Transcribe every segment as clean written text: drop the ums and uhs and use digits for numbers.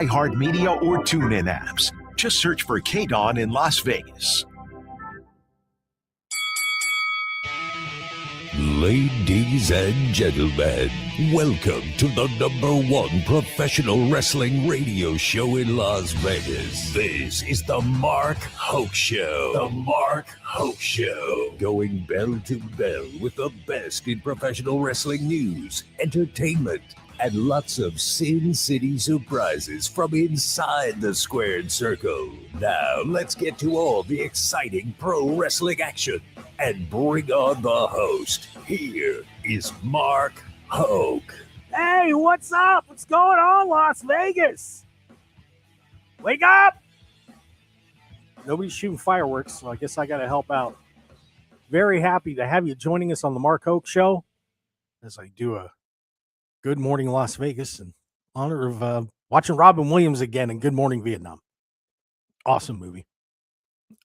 iHeartMedia or TuneIn apps. Just search for KDAWN in Las Vegas. Ladies and gentlemen, welcome to the #1 professional wrestling radio show in Las Vegas. This is the Mark Hoke Show. The Mark Hoke Show. Going bell to bell with the best in professional wrestling news, entertainment, and lots of Sin City surprises from inside the squared circle. Now, let's get to all the exciting pro wrestling action and bring on the host. Here is Mark Hoke. Hey, what's up? What's going on, Las Vegas? Wake up! Nobody's shooting fireworks, so I guess I got to help out. Very happy to have you joining us on the Mark Hoke Show as I do a Good Morning Las Vegas in honor of watching Robin Williams again in Good Morning Vietnam. Awesome movie.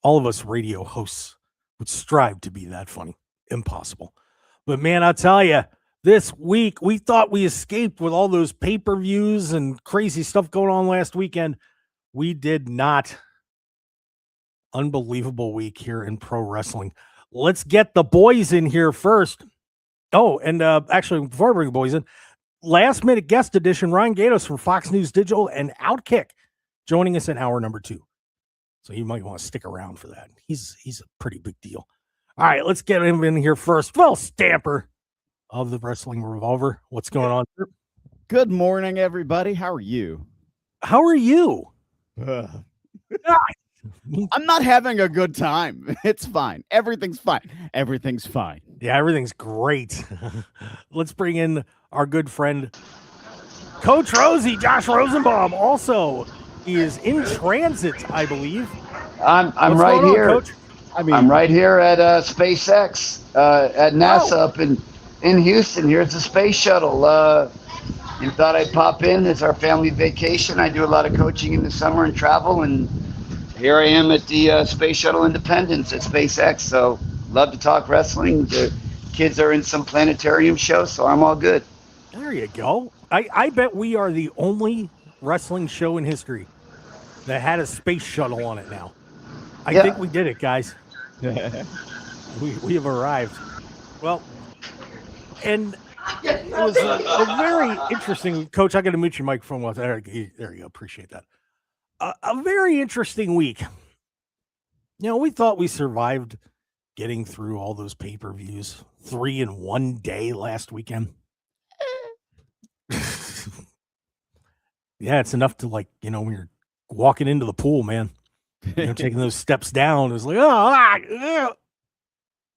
All of us radio hosts would strive to be that funny. Impossible. But man, I'll tell you, this week we thought we escaped with all those pay-per-views and crazy stuff going on last weekend. We did not. Unbelievable week here in pro wrestling. Let's get the boys in here first. Oh, and actually, before I bring the boys in, last minute guest edition, Ryan Gatos from Fox News Digital and Outkick joining us in hour number 2. So you might want to stick around for that. He's a pretty big deal. All right, let's get him in here first. Phil Stamper of the Wrestling Revolver. What's going on, sir? Good morning, everybody. How are you? How are you? I'm not having a good time. It's fine. Everything's fine. Everything's fine. Yeah, everything's great. Let's bring in our good friend, Coach Rosey, Josh Rosenbaum. Also, he is in transit, I believe. I'm right here. Coach? I'm right here at SpaceX at NASA up in Houston. Here's the space shuttle. You thought I'd pop in. It's our family vacation. I do a lot of coaching in the summer and travel, and here I am at the Space Shuttle Independence at SpaceX. So love to talk wrestling. The kids are in some planetarium show, so I'm all good. There you go. I bet we are the only wrestling show in history that had a space shuttle on it now. I think we did it, guys. we have arrived. Well, and it was a very interesting, Coach, I got to mute your microphone. There you go. Appreciate that. A very interesting week. You know, we thought we survived getting through all those pay-per-views, 3 in one day last weekend. Yeah, it's enough to, like, you know, when you're walking into the pool, man, you know, taking those steps down, it's like,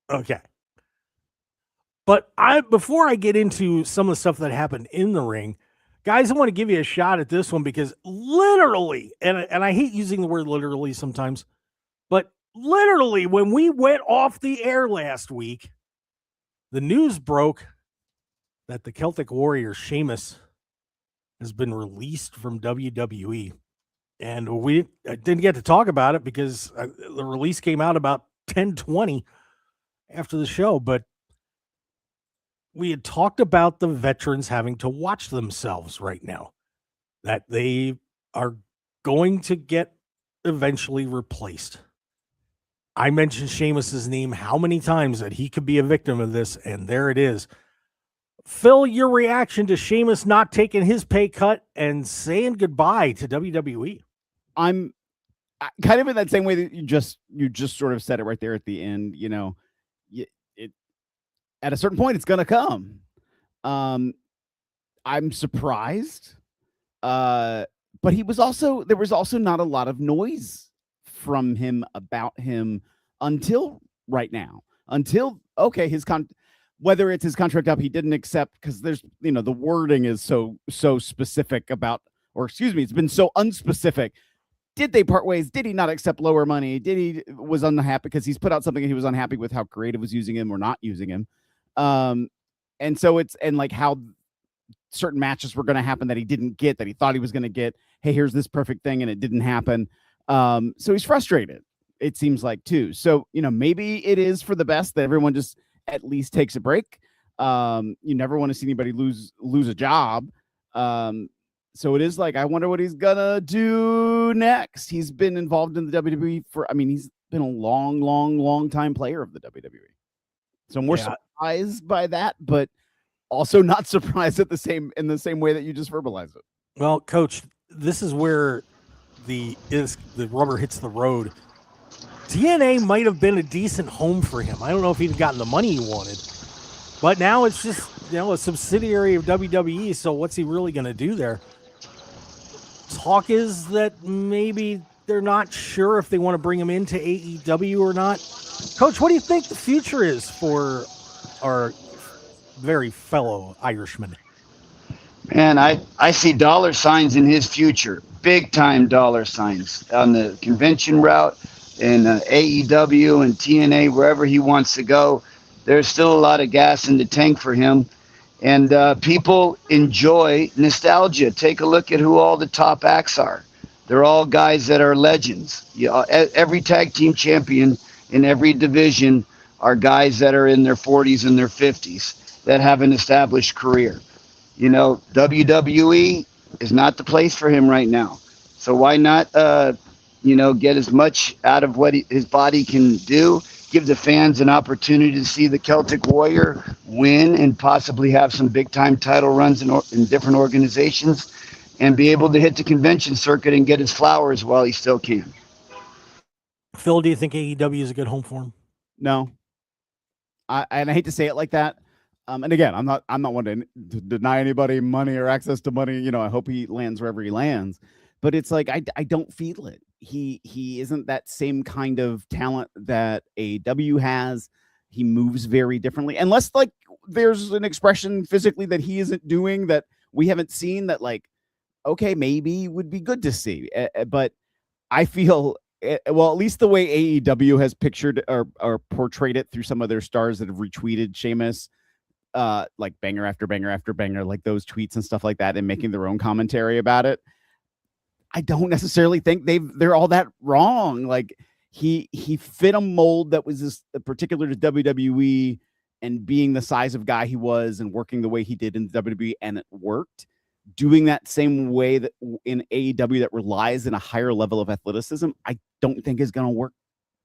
okay. But before I get into some of the stuff that happened in the ring, guys, I want to give you a shot at this one because literally, and I hate using the word literally sometimes, but literally when we went off the air last week, the news broke that the Celtic Warrior Sheamus has been released from WWE. And we didn't get to talk about it because the release came out about 10:20 after the show, but we had talked about the veterans having to watch themselves right now, that they are going to get eventually replaced. I mentioned Sheamus's name how many times that he could be a victim of this, and there it is. Phil, your reaction to Sheamus not taking his pay cut and saying goodbye to WWE? I'm kind of in that same way that you just sort of said it right there at the end. You know, at a certain point, it's going to come. I'm surprised, but there was also not a lot of noise from him about him until right now. Until whether it's his contract up, he didn't accept because there's, you know, the wording is so specific about, or excuse me, it's been so unspecific. Did they part ways? Did he not accept lower money? Was unhappy because he's put out something and he was unhappy with how creative was using him or not using him. And so like how certain matches were going to happen that he didn't get, that he thought he was going to get. Hey, here's this perfect thing. And it didn't happen. So he's frustrated, it seems like, too. So, you know, maybe it is for the best that everyone just at least takes a break. You never want to see anybody lose a job. So it is like, I wonder what he's gonna do next. He's been involved in the WWE he's been a long time player of the WWE. So more surprised by that, but also not surprised in the same way that you just verbalized it. Well, Coach, this is where the rubber hits the road. TNA might have been a decent home for him. I don't know if he'd gotten the money he wanted, but now it's just a subsidiary of WWE. So what's he really going to do there? Talk is that maybe they're not sure if they want to bring him into AEW or not. Coach, what do you think the future is for our very fellow Irishman? Man, I see dollar signs in his future, big time dollar signs on the convention route and AEW and TNA, wherever he wants to go. There's still a lot of gas in the tank for him. And people enjoy nostalgia. Take a look at who all the top acts are. They're all guys that are legends. Every tag team champion in every division are guys that are in their 40s and their 50s that have an established career. WWE is not the place for him right now. So why not, get as much out of what his body can do, give the fans an opportunity to see the Celtic Warrior win and possibly have some big-time title runs in different organizations and be able to hit the convention circuit and get his flowers while he still can. Phil, do you think AEW is a good home for him? No. And I hate to say it like that. And again, I'm not one to deny anybody money or access to money. I hope he lands wherever he lands. But it's like I don't feel it. He isn't that same kind of talent that AEW has. He moves very differently. Unless like there's an expression physically that he isn't doing that we haven't seen that okay, maybe would be good to see. But I feel at least the way AEW has pictured or portrayed it through some of their stars that have retweeted Sheamus, like banger after banger after banger, like those tweets and stuff like that, and making their own commentary about it. I don't necessarily think they're all that wrong. Like he fit a mold that was just particular to WWE, and being the size of guy he was and working the way he did in WWE, and it worked. Doing that same way that in AEW that relies in a higher level of athleticism, I don't think is going to work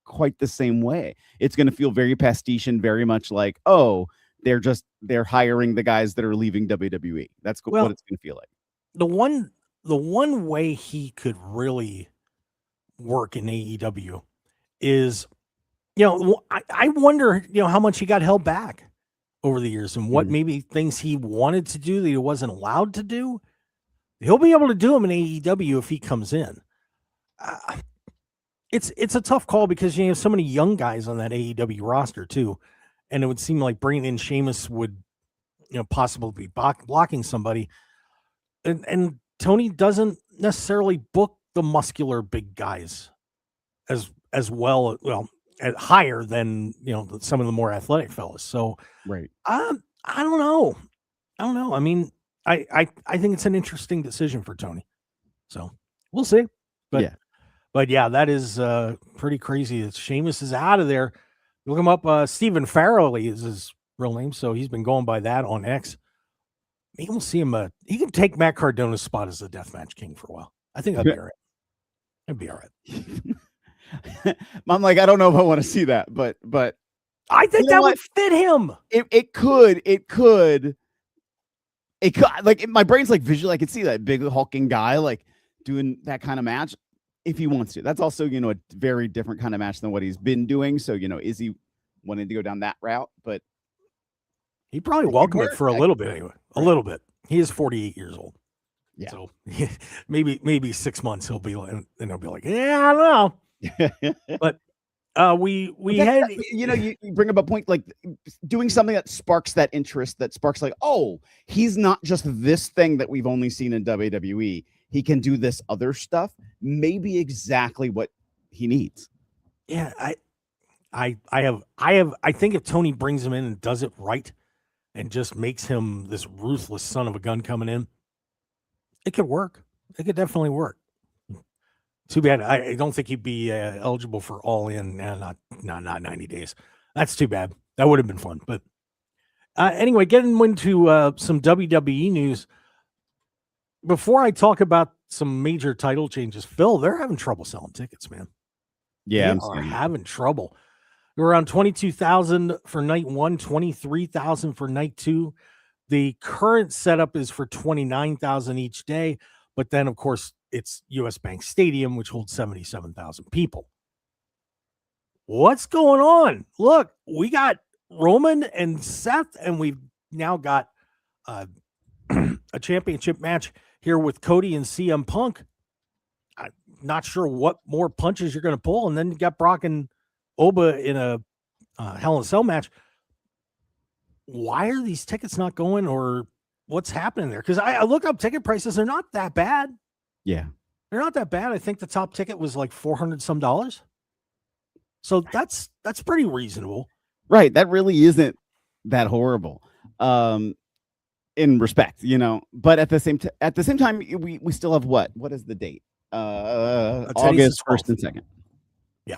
quite the same way. It's going to feel very pastiche and very much like, oh, they're hiring the guys that are leaving WWE. That's what it's going to feel like. The one way he could really work in AEW is, I wonder, how much he got held back over the years and what maybe things he wanted to do that he wasn't allowed to do. He'll be able to do them in AEW if he comes in. It's a tough call because you have so many young guys on that AEW roster too. And it would seem like bringing in Sheamus would, possibly be blocking somebody. And Tony doesn't necessarily book the muscular big guys as well, higher than, some of the more athletic fellas. So, right. I don't know. I mean, I think it's an interesting decision for Tony. So we'll see. But yeah, that is pretty crazy that Sheamus is out of there. Look him up. Stephen Farrelly is his real name. So he's been going by that on X. Maybe we'll see him. He can take Matt Cardona's spot as the Deathmatch King for a while. I think that'd be all right. It'd be all right. I'm like, I don't know if I want to see that, but I think that would fit him. It could. Like my brain's like visually, I could see that big hulking guy like doing that kind of match if he wants to. That's also, a very different kind of match than what he's been doing. So, is he wanting to go down that route? But he probably welcome it for a little bit anyway. A little bit. He is 48 years old. Yeah. So maybe 6 months he'll be like, and he'll be like, yeah, I don't know. But we had, you bring up a point, like doing something that sparks that interest, that sparks like, oh, he's not just this thing that we've only seen in WWE. He can do this other stuff. Maybe exactly what he needs. Yeah. I think if Tony brings him in and does it right and just makes him this ruthless son of a gun coming in, it could work. It could definitely work. Too bad. I don't think he'd be eligible for All In. Not 90 days. That's too bad. That would have been fun. But anyway, getting into some WWE news. before I talk about some major title changes, Phil, they're having trouble selling tickets, man. Yeah, They are having trouble. We're around 22,000 for night 1, 23,000 for night 2. The current setup is for 29,000 each day, but then of course it's US Bank Stadium, which holds 77,000 people. What's going on? Look, we got Roman and Seth, and we've now got a championship match here with Cody and CM Punk. I'm not sure what more punches you're going to pull, and then you got Brock and Oba in a Hell in a Cell match. Why are these tickets not going, or what's happening there? Because I look up ticket prices; they're not that bad. Yeah, they're not that bad. I think the top ticket was like $400 some. So that's pretty reasonable. Right. That really isn't that horrible. In respect, but at the same time, we still have what is the date? August 1st and 2nd. Yeah.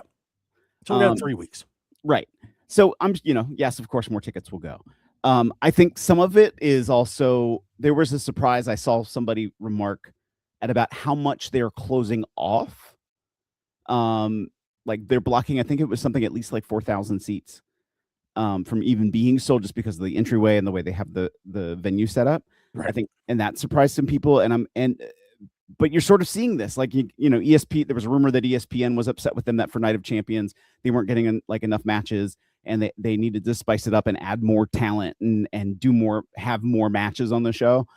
So we got 3 weeks. Right. So I'm, yes, of course, more tickets will go. I think some of it is also, there was a surprise. I saw somebody remark at about how much they're closing off. Like they're blocking, I think it was something at least like 4,000 seats from even being sold, just because of the entryway and the way they have the venue set up. Right. I think, and that surprised some people. But you're sort of seeing this, like, ESP, there was a rumor that ESPN was upset with them that for Night of Champions, they weren't getting enough matches, and they needed to spice it up and add more talent and have more matches on the show.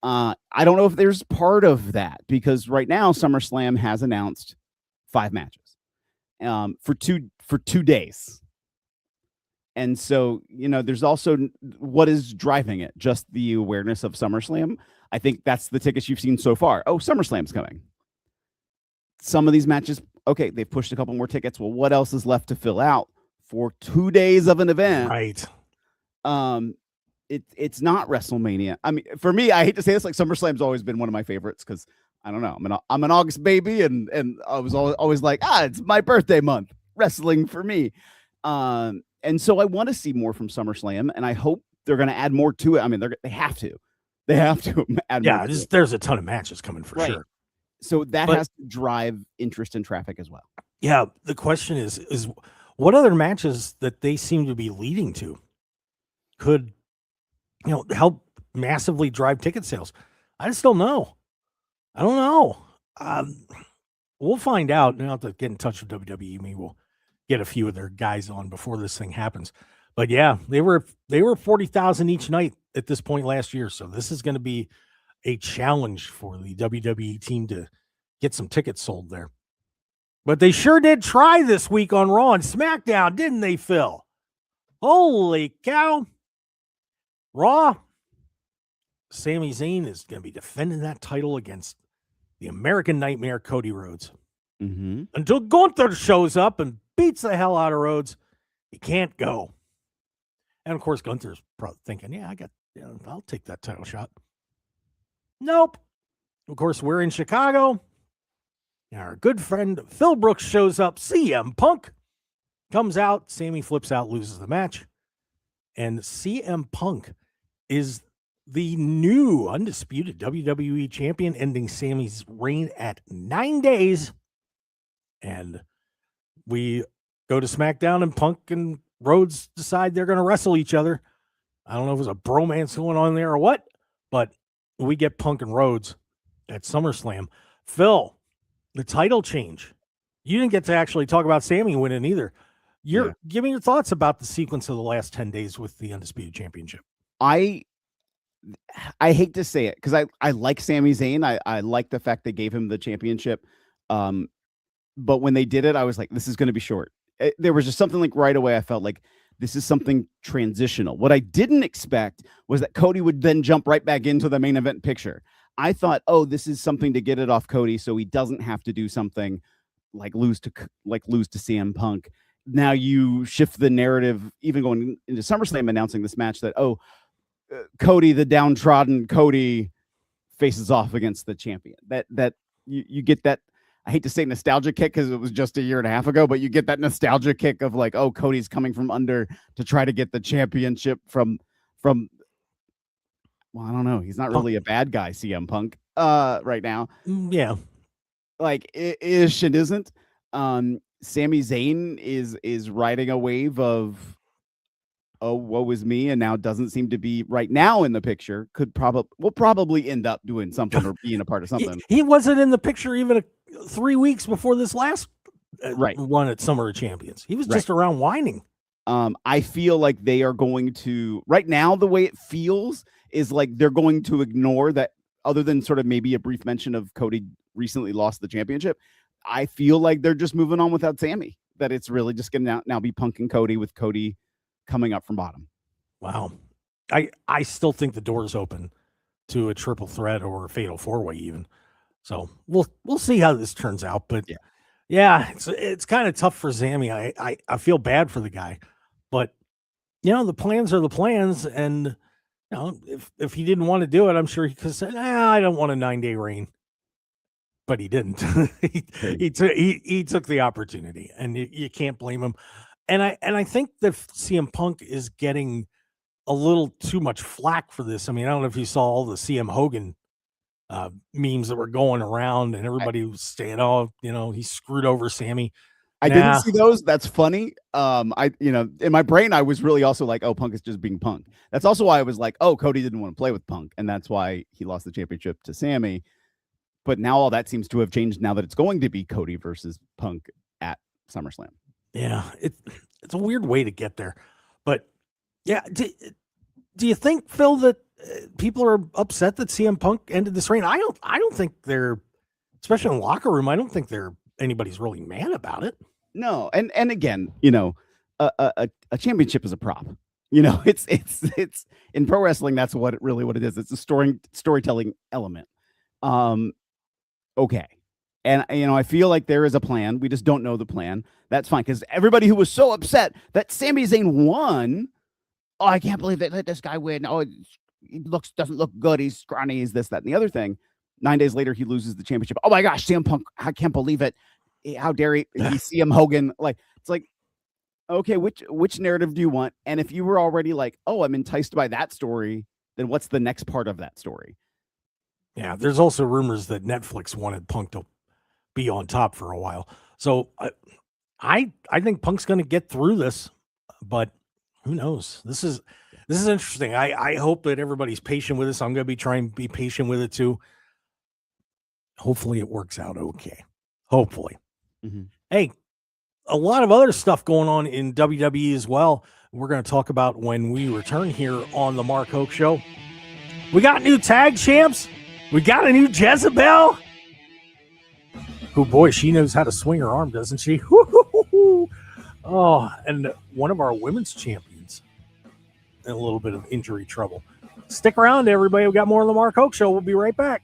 I don't know if there's part of that, because right now SummerSlam has announced 5 matches for 2 days. And so, there's also what is driving it, just the awareness of SummerSlam. I think that's the tickets you've seen so far. Oh, SummerSlam's coming. Some of these matches, okay, they've pushed a couple more tickets. Well, what else is left to fill out for 2 days of an event? Right. It's not WrestleMania. I mean, for me, I hate to say this, like SummerSlam's always been one of my favorites because I don't know, I'm an August baby, and I was always like, it's my birthday month, wrestling for me. And so I want to see more from SummerSlam, and I hope they're going to add more to it. I mean, they have to. They have to add more. Yeah, there's a ton of matches coming for sure. So that has to drive interest and traffic as well. Yeah, the question is what other matches that they seem to be leading to could, help massively drive ticket sales? I just don't know. I don't know. We'll find out. Now to get in touch with WWE, maybe we'll get a few of their guys on before this thing happens. But yeah, they were 40,000 each night at this point last year. So this is going to be a challenge for the WWE team to get some tickets sold there. But they sure did try this week on Raw and SmackDown, didn't they, Phil? Holy cow. Raw, Sami Zayn is going to be defending that title against the American Nightmare, Cody Rhodes. Mm-hmm. Until Gunther shows up and beats the hell out of Rhodes, he can't go. And of course, Gunther's probably thinking, I'll take that title shot. Nope. Of course, we're in Chicago. Our good friend Phil Brooks shows up. CM Punk comes out. Sammy flips out, loses the match. And CM Punk is the new undisputed WWE champion, ending Sammy's reign at 9 days. And we go to SmackDown, and Punk and Rhodes decide they're going to wrestle each other. I don't know if it was a bromance going on there or what, but we get Punk and Rhodes at SummerSlam. Phil, the title change. You didn't get to actually talk about Sammy winning either. Give me your thoughts about the sequence of the last 10 days with the Undisputed Championship. I hate to say it, because I like Sami Zayn. I like the fact they gave him the championship. But when they did it, I was like, this is going to be short. There was just something like right away. I felt like this is something transitional. What I didn't expect was that Cody would then jump right back into the main event picture. I thought, this is something to get it off Cody, so he doesn't have to do something like lose to CM Punk. Now you shift the narrative, even going into SummerSlam, announcing this match that Cody, the downtrodden Cody, faces off against the champion. That you get that. I hate to say nostalgia kick because it was just a year and a half ago, but you get that nostalgia kick of like, Cody's coming from under to try to get the championship from. Well, I don't know. He's not really a bad guy, CM Punk. right now. Yeah. Like ish and isn't. Sami Zayn is riding a wave of, oh, woe is me, and now doesn't seem to be right now in the picture. Will probably end up doing something or being a part of something. He wasn't in the picture even 3 weeks before this last Right. run at Summer of Champions. He was just around whining. I feel like they are going to, right now, the way it feels is like they're going to ignore that, other than sort of maybe a brief mention of Cody recently lost the championship. I feel like they're just moving on without Sami, that it's really just going to now be Punk and Cody, with Cody coming up from bottom. Wow. I still think the door's open to a triple threat or a fatal four-way even. So we'll see how this turns out. But yeah, it's kind of tough for Sami. I feel bad for the guy. But the plans are the plans, and if he didn't want to do it, I'm sure he could have said, I don't want a 9-day reign. But he didn't. he took the opportunity, and you can't blame him. And I think that CM Punk is getting a little too much flack for this. I mean, I don't know if you saw all the CM Hogan memes that were going around, and everybody was saying, he screwed over Sami. I didn't see those. That's funny. In my brain, I was really also like, oh, Punk is just being Punk. That's also why I was like, oh, Cody didn't want to play with Punk, and that's why he lost the championship to Sami. But now all that seems to have changed now that it's going to be Cody versus Punk at SummerSlam. Yeah, it's a weird way to get there. But yeah, do you think, Phil, that people are upset that CM Punk ended this reign? I don't think they're, especially in the locker room, I don't think anybody's really mad about it. No, and again, a championship is a prop. It's in pro wrestling, that's what it is. It's a storytelling element. Okay. And I feel like there is a plan. We just don't know the plan. That's fine, because everybody who was so upset that Sami Zayn won, oh, I can't believe they let this guy win. Oh, he doesn't look good. He's scrawny. He's this, that, and the other thing. 9 days later, he loses the championship. Oh my gosh, CM Punk! I can't believe it. How dare he? CM Hogan? Like, it's like, okay, which narrative do you want? And if you were already like, oh, I'm enticed by that story, then what's the next part of that story? Yeah, there's also rumors that Netflix wanted Punk to be on top for a while. So I think Punk's going to get through this, but who knows? This is interesting. I hope that everybody's patient with this. I'm going to be trying to be patient with it too. Hopefully it works out okay. Hopefully. Mm-hmm. Hey, a lot of other stuff going on in WWE as well. We're going to talk about when we return here on the Mark Hoke Show. We got new tag champs. We got a new Jezebel. Oh boy, she knows how to swing her arm, doesn't she? Oh, and one of our women's champions in a little bit of injury trouble. Stick around, everybody. We got more on the Mark Hoke Show. We'll be right back.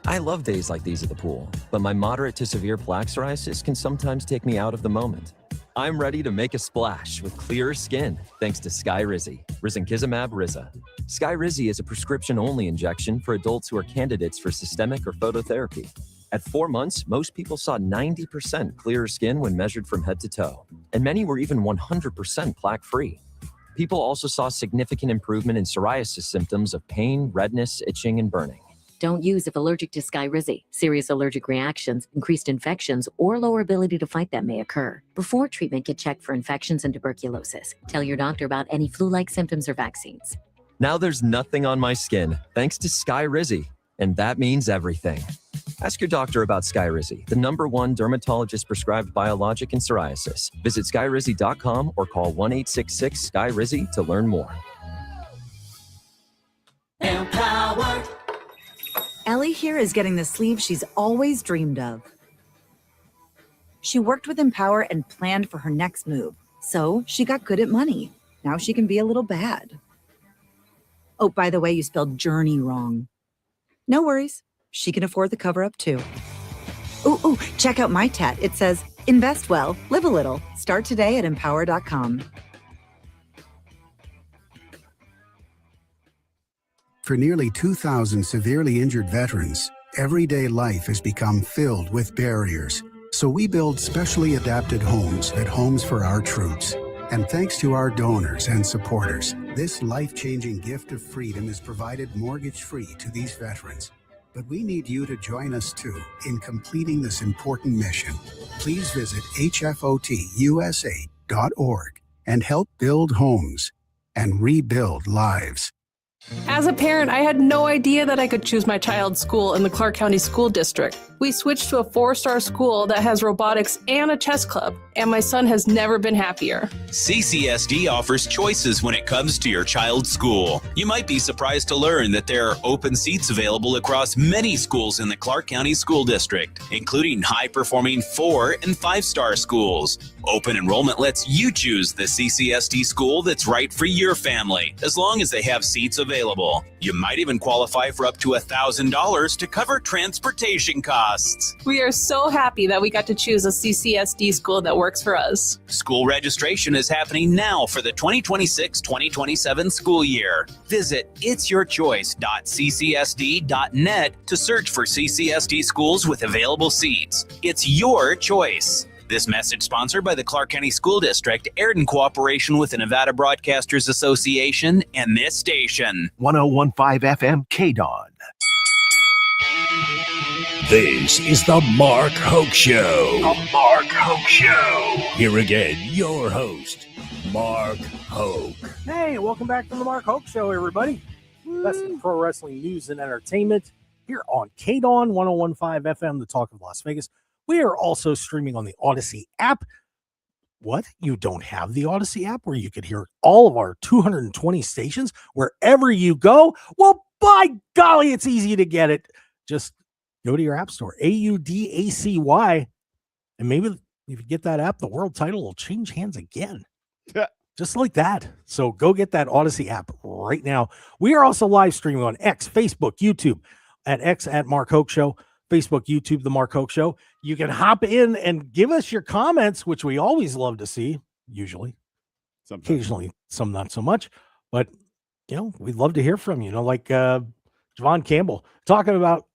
I love days like these at the pool, but my moderate to severe plaque psoriasis can sometimes take me out of the moment. I'm ready to make a splash with clearer skin thanks to Skyrizi, risankizumab Riza. Skyrizi is a prescription-only injection for adults who are candidates for systemic or phototherapy. At 4 months, most people saw 90% clearer skin when measured from head to toe, and many were even 100% plaque-free. People also saw significant improvement in psoriasis symptoms of pain, redness, itching, and burning. Don't use if allergic to Skyrizi. Serious allergic reactions, increased infections, or lower ability to fight them may occur. Before treatment, get checked for infections and tuberculosis. Tell your doctor about any flu-like symptoms or vaccines. Now there's nothing on my skin, thanks to Skyrizi, and that means everything. Ask your doctor about Skyrizi, the #1 dermatologist-prescribed biologic in psoriasis. Visit skyrizi.com or call 1-866-SKYRIZI to learn more. Empowered. Ellie here is getting the sleeve she's always dreamed of. She worked with Empower and planned for her next move, so she got good at money. Now she can be a little bad. Oh, by the way, you spelled journey wrong. No worries. She can afford the cover-up too. Ooh, check out my tat. It says, invest well, live a little. Start today at empower.com. For nearly 2,000 severely injured veterans, everyday life has become filled with barriers. So we build specially adapted homes at Homes for Our Troops. And thanks to our donors and supporters, this life-changing gift of freedom is provided mortgage-free to these veterans. But we need you to join us too in completing this important mission. Please visit hfotusa.org and help build homes and rebuild lives. As a parent, I had no idea that I could choose my child's school in the Clark County School District. We switched to a 4-star school that has robotics and a chess club, and my son has never been happier. CCSD offers choices when it comes to your child's school. You might be surprised to learn that there are open seats available across many schools in the Clark County School District, including high-performing 4- and 5-star schools. Open enrollment lets you choose the CCSD school that's right for your family, as long as they have seats available. You might even qualify for up to $1,000 to cover transportation costs. We are so happy that we got to choose a CCSD school that works for us. School registration is happening now for the 2026-2027 school year. Visit itsyourchoice.ccsd.net to search for CCSD schools with available seats. It's your choice. This message sponsored by the Clark County School District, aired in cooperation with the Nevada Broadcasters Association and this station. 1015 FM KDAWN. This is the Mark Hoke Show. The Mark Hoke Show. Here again, your host, Mark Hoke. Hey, welcome back to the Mark Hoke Show, everybody. Best in pro wrestling news and entertainment here on KDAWN 1015 FM, the talk of Las Vegas. We are also streaming on the Odyssey app. What? You don't have the Odyssey app where you could hear all of our 220 stations wherever you go? Well, by golly, it's easy to get it. Just go to your app store, AUDACY, and maybe if you get that app, the world title will change hands again. Just like that. So go get that Odyssey app right now. We are also live streaming on X, Facebook, YouTube, at X at Mark Hoke Show, Facebook, YouTube, The Mark Hoke Show. You can hop in and give us your comments, which we always love to see, usually. Sometimes. Occasionally, some not so much. But, you know, we'd love to hear from you. You know, like Javon Campbell talking about,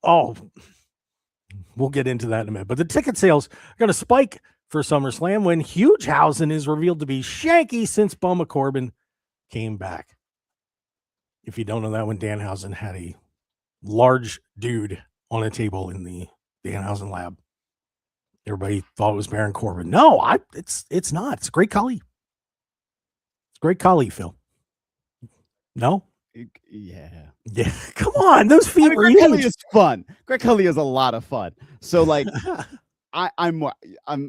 we'll get into that in a minute. But the ticket sales are going to spike for SummerSlam when Hugehausen is revealed to be Shanky since Bumma Corbin came back. If you don't know that one, Danhausen had a large dude on a table in the Danhausen lab. Everybody thought it was Baron Corbin. No, it's not. It's a great Khali. It's a great Khali, Phil. No? Yeah. Come on. Those feet were Greg huge. Khali is fun. Greg Khali is a lot of fun. So like I'm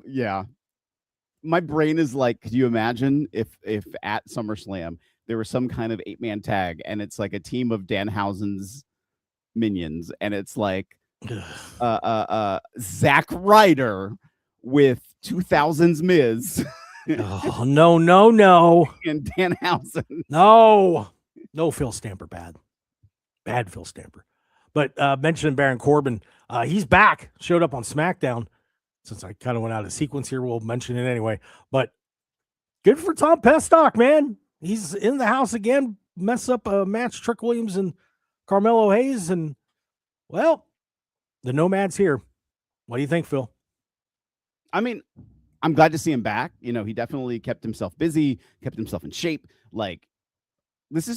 yeah. My brain is like, could you imagine if at SummerSlam there was some kind of 8-man tag and it's like a team of Danhausen's minions and it's like Zack Ryder with 2000's Miz. Oh, no. And Danhausen. No, Phil Stamper, bad Phil Stamper. But mentioning Baron Corbin, he's back, showed up on SmackDown. Since I kind of went out of sequence here, we'll mention it anyway. But good for Tom Pestock, man. He's in the house again, mess up a match, Trick Williams and Carmelo Hayes, and well, the Nomad's here. What do you think, Phil? I mean, I'm glad to see him back. You know, he definitely kept himself busy, kept himself in shape. Like,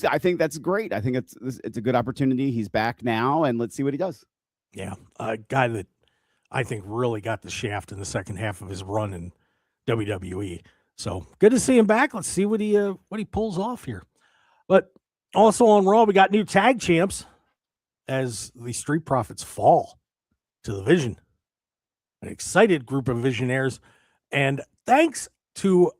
I think that's great. I think it's a good opportunity. He's back now, and let's see what he does. Yeah, a guy that I think really got the shaft in the second half of his run in WWE. So good to see him back. Let's see what he pulls off here. But also on Raw, we got new tag champs as the Street Profits fall to the Vision. An excited group of Visionaires. And thanks to,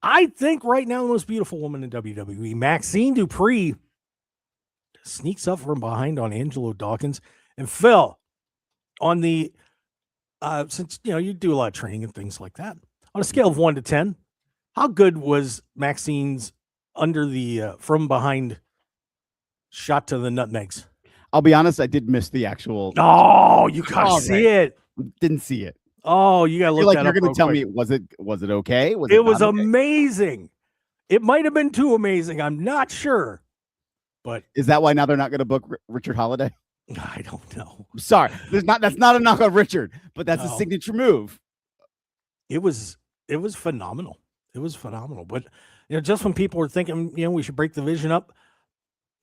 I think right now, the most beautiful woman in WWE, Maxine Dupree, sneaks up from behind on Angelo Dawkins. And Phil, on the, since, you know, you do a lot of training and things like that, on a scale of 1 to 10, how good was Maxine's under the, from behind shot to the nutmegs? I'll be honest, I did miss the actual. Oh, you gotta see it. Didn't see it. Oh, you gotta look like that you're up. gonna tell me, was it okay? It was not okay? amazing. It might have been too amazing. I'm not sure. But is that why now they're not gonna book Richard Holiday? I don't know. Sorry, that's not a knock on Richard, but that's a No. signature move. It was phenomenal. It was phenomenal. But just when people were thinking, we should break the division up,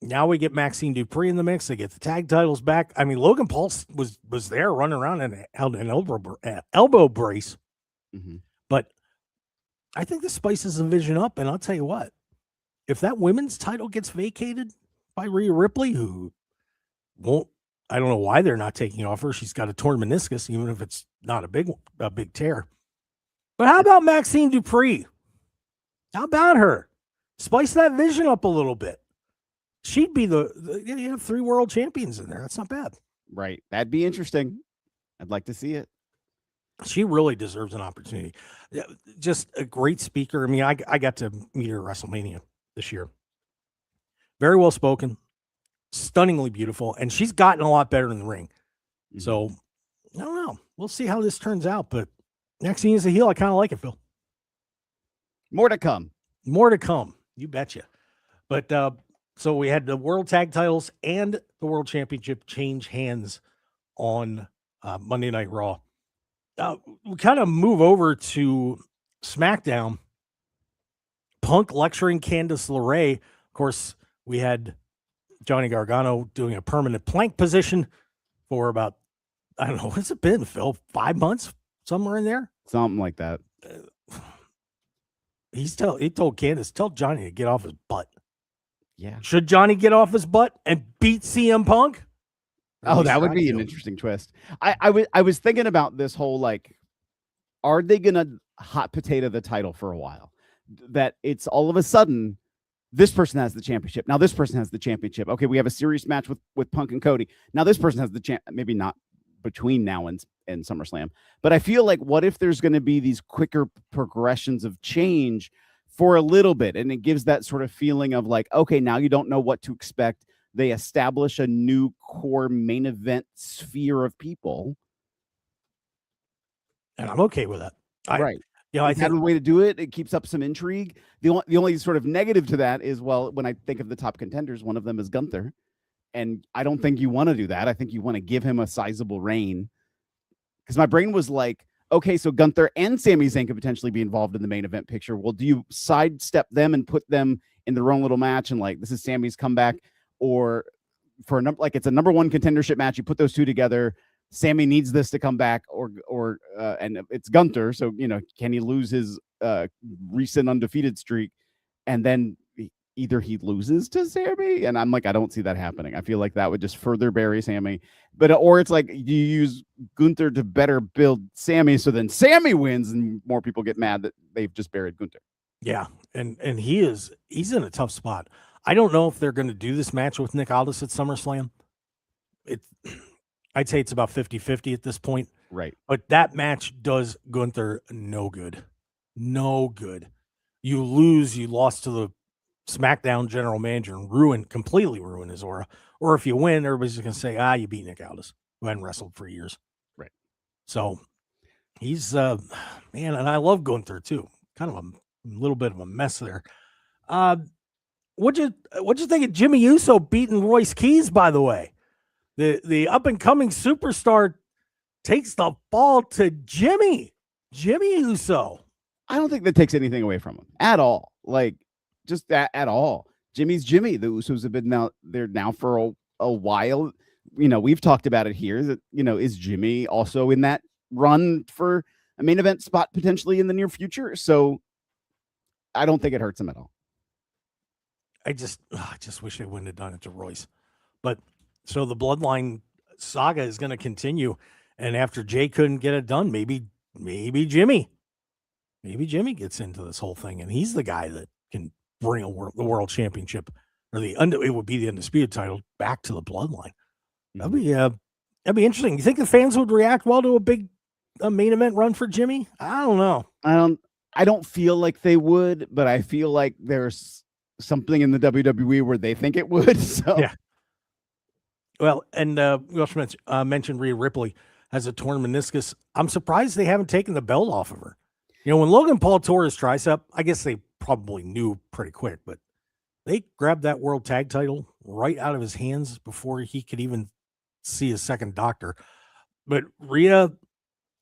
now we get Maxine Dupree in the mix. They get the tag titles back. I mean, Logan Paul was there running around and held an elbow brace. Mm-hmm. But I think this spices the division up. And I'll tell you what, if that women's title gets vacated by Rhea Ripley, who won't, I don't know why they're not taking it off her. She's got a torn meniscus, even if it's not a big tear. But how about Maxine Dupree? How about her? Spice that vision up a little bit. She'd be you have 3 world champions in there. That's not bad. Right. That'd be interesting. I'd like to see it. She really deserves an opportunity. Just a great speaker. I mean, I got to meet her at WrestleMania this year. Very well spoken, stunningly beautiful, and she's gotten a lot better in the ring. Mm-hmm. So, I don't know. We'll see how this turns out, but Maxine is a heel. I kind of like it, Phil. More to come. More to come. You betcha. But so we had the World Tag Titles and the World Championship change hands on Monday Night Raw. We kind of move over to SmackDown. Punk lecturing Candice LeRae. Of course, we had Johnny Gargano doing a permanent plank position for about, I don't know, what's it been, Phil? 5 months? Somewhere in there? Something like that. He told Candice, tell Johnny to get off his butt. Yeah. Should Johnny get off his butt and beat CM Punk? Oh, that would be an interesting twist. I was thinking about this whole, like, are they gonna hot potato the title for a while? That it's all of a sudden this person has the championship. Now this person has the championship. Okay, we have a serious match with Punk and Cody. Now this person has the champ. Maybe not between now and SummerSlam, but I feel like, what if there's going to be these quicker progressions of change for a little bit, and it gives that sort of feeling of like, okay, now you don't know what to expect. They establish a new core main event sphere of people, and I'm okay with that. Right. I think a way to do it. It keeps up some intrigue. The only sort of negative to that is, well, when I think of the top contenders, one of them is Gunther. And I don't think you want to do that. I think you want to give him a sizable reign. Because my brain was like, okay, so Gunther and Sami Zayn could potentially be involved in the main event picture. Well, do you sidestep them and put them in their own little match? And like, this is Sami's comeback, or for it's a number 1 contendership match. You put those two together. Sami needs this to come back, or and it's Gunther. So, can he lose his recent undefeated streak? And then either he loses to Sami, and I'm like, I don't see that happening. I feel like that would just further bury Sami. Or it's like you use Gunther to better build Sami, so then Sami wins and more people get mad that they've just buried Gunther. Yeah, and he's in a tough spot. I don't know if they're going to do this match with Nick Aldis at SummerSlam. I'd say it's about 50-50 at this point. Right. But that match does Gunther no good. No good. You lost to the SmackDown general manager and completely ruin his aura. Or if you win, everybody's going to say, you beat Nick Aldis, who hadn't wrestled for years. Right. So he's, man, and I love Gunther too. Kind of a little bit of a mess there. What'd you think of Jimmy Uso beating Royce Keys, by the way? The up-and-coming superstar takes the fall to Jimmy Uso. I don't think that takes anything away from him at all. Like, just at all. Jimmy's Jimmy. The Usos have been there now for a while. We've talked about it here that, is Jimmy also in that run for a main event spot potentially in the near future? So I don't think it hurts him at all. I just wish they wouldn't have done it to Royce. But so the Bloodline saga is going to continue. And after Jay couldn't get it done, maybe Jimmy gets into this whole thing, and he's the guy that can bring the world championship, or it would be the undisputed title, back to the Bloodline. That'd be interesting. You think the fans would react well to a main event run for Jimmy? I don't know. I don't feel like they would, but I feel like there's something in the WWE where they think it would. So yeah. Well, and we also mentioned Rhea Ripley has a torn meniscus. I'm surprised they haven't taken the belt off of her. When Logan Paul tore his tricep, I guess they probably knew pretty quick, but they grabbed that world tag title right out of his hands before he could even see a second doctor. But Rhea,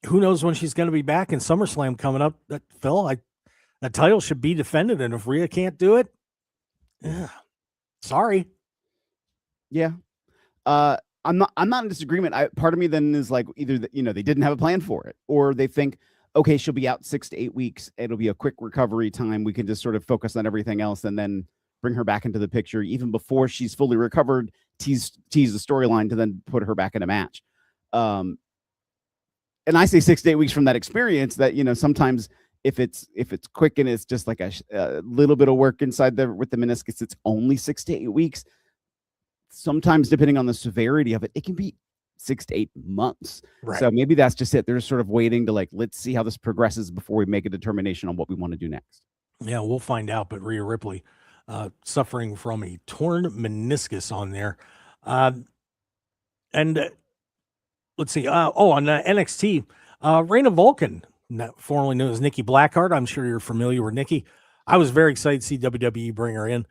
who knows when she's going to be back in SummerSlam coming up? That Phil, that title should be defended, and if Rhea can't do it, sorry. Yeah. I'm not in disagreement. Part of me then is like either they didn't have a plan for it, or they think, okay, she'll be out 6 to 8 weeks. It'll be a quick recovery time. We can just sort of focus on everything else and then bring her back into the picture even before she's fully recovered. Tease the storyline to then put her back in a match. And I say 6 to 8 weeks from that experience that, sometimes if it's quick and it's just like a little bit of work inside with the meniscus, it's only 6 to 8 weeks. Sometimes, depending on the severity of it, it can be 6 to 8 months. Right. So maybe that's just it. They're sort of waiting to let's see how this progresses before we make a determination on what we want to do next. Yeah, we'll find out. But Rhea Ripley suffering from a torn meniscus on there. And let's see. On NXT, Reina Vulcan, formerly known as Nikki Blackheart. I'm sure you're familiar with Nikki. I was very excited to see WWE bring her in.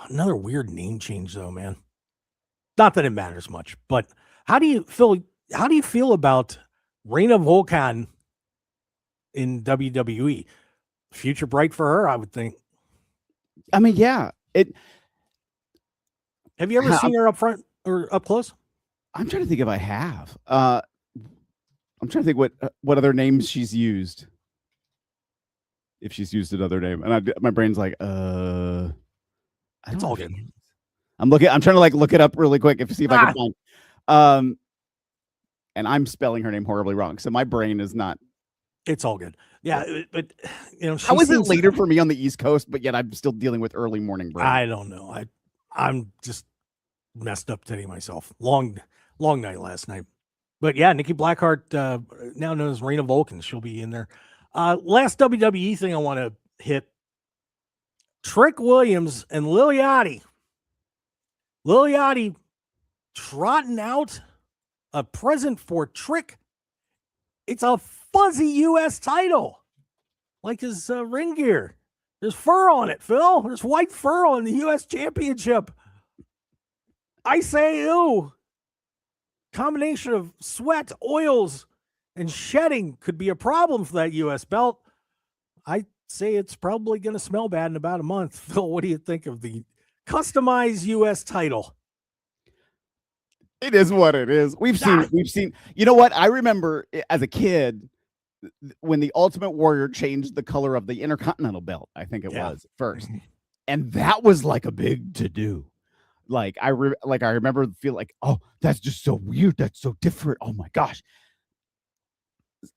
Another weird name change, though, man. Not that it matters much, but how do you feel about Reina Vulcan in WWE? Future bright for her, I would think. I mean, yeah. Have you ever seen her up front or up close? I'm trying to think if I have. I'm trying to think what other names she's used. If she's used another name, and my brain's like, it's all good. I'm trying to look it up really quick to see if I can find. And I'm spelling her name horribly wrong, so my brain is not. It's all good. Yeah, but how is it later for me on the East Coast, but yet I'm still dealing with early morning brain? I don't know. I'm just messed up today myself. Long night last night. But yeah, Nikki Blackheart, now known as Reina Vulcan, she'll be in there. Last WWE thing I want to hit. Trick Williams and Lil Yachty. Lil Yachty trotting out a present for Trick. It's a fuzzy U.S. title, like his ring gear. There's fur on it, Phil. There's white fur on the U.S. Championship. I say, ew. Combination of sweat, oils, and shedding could be a problem for that U.S. belt. I say it's probably going to smell bad in about a month. Phil, what do you think of the customized U.S. title? It is what it is. We've seen. You know what? I remember as a kid when the Ultimate Warrior changed the color of the Intercontinental belt. I think it was first, and that was like a big to do. I remember feel like, oh, that's just so weird. That's so different. Oh my gosh.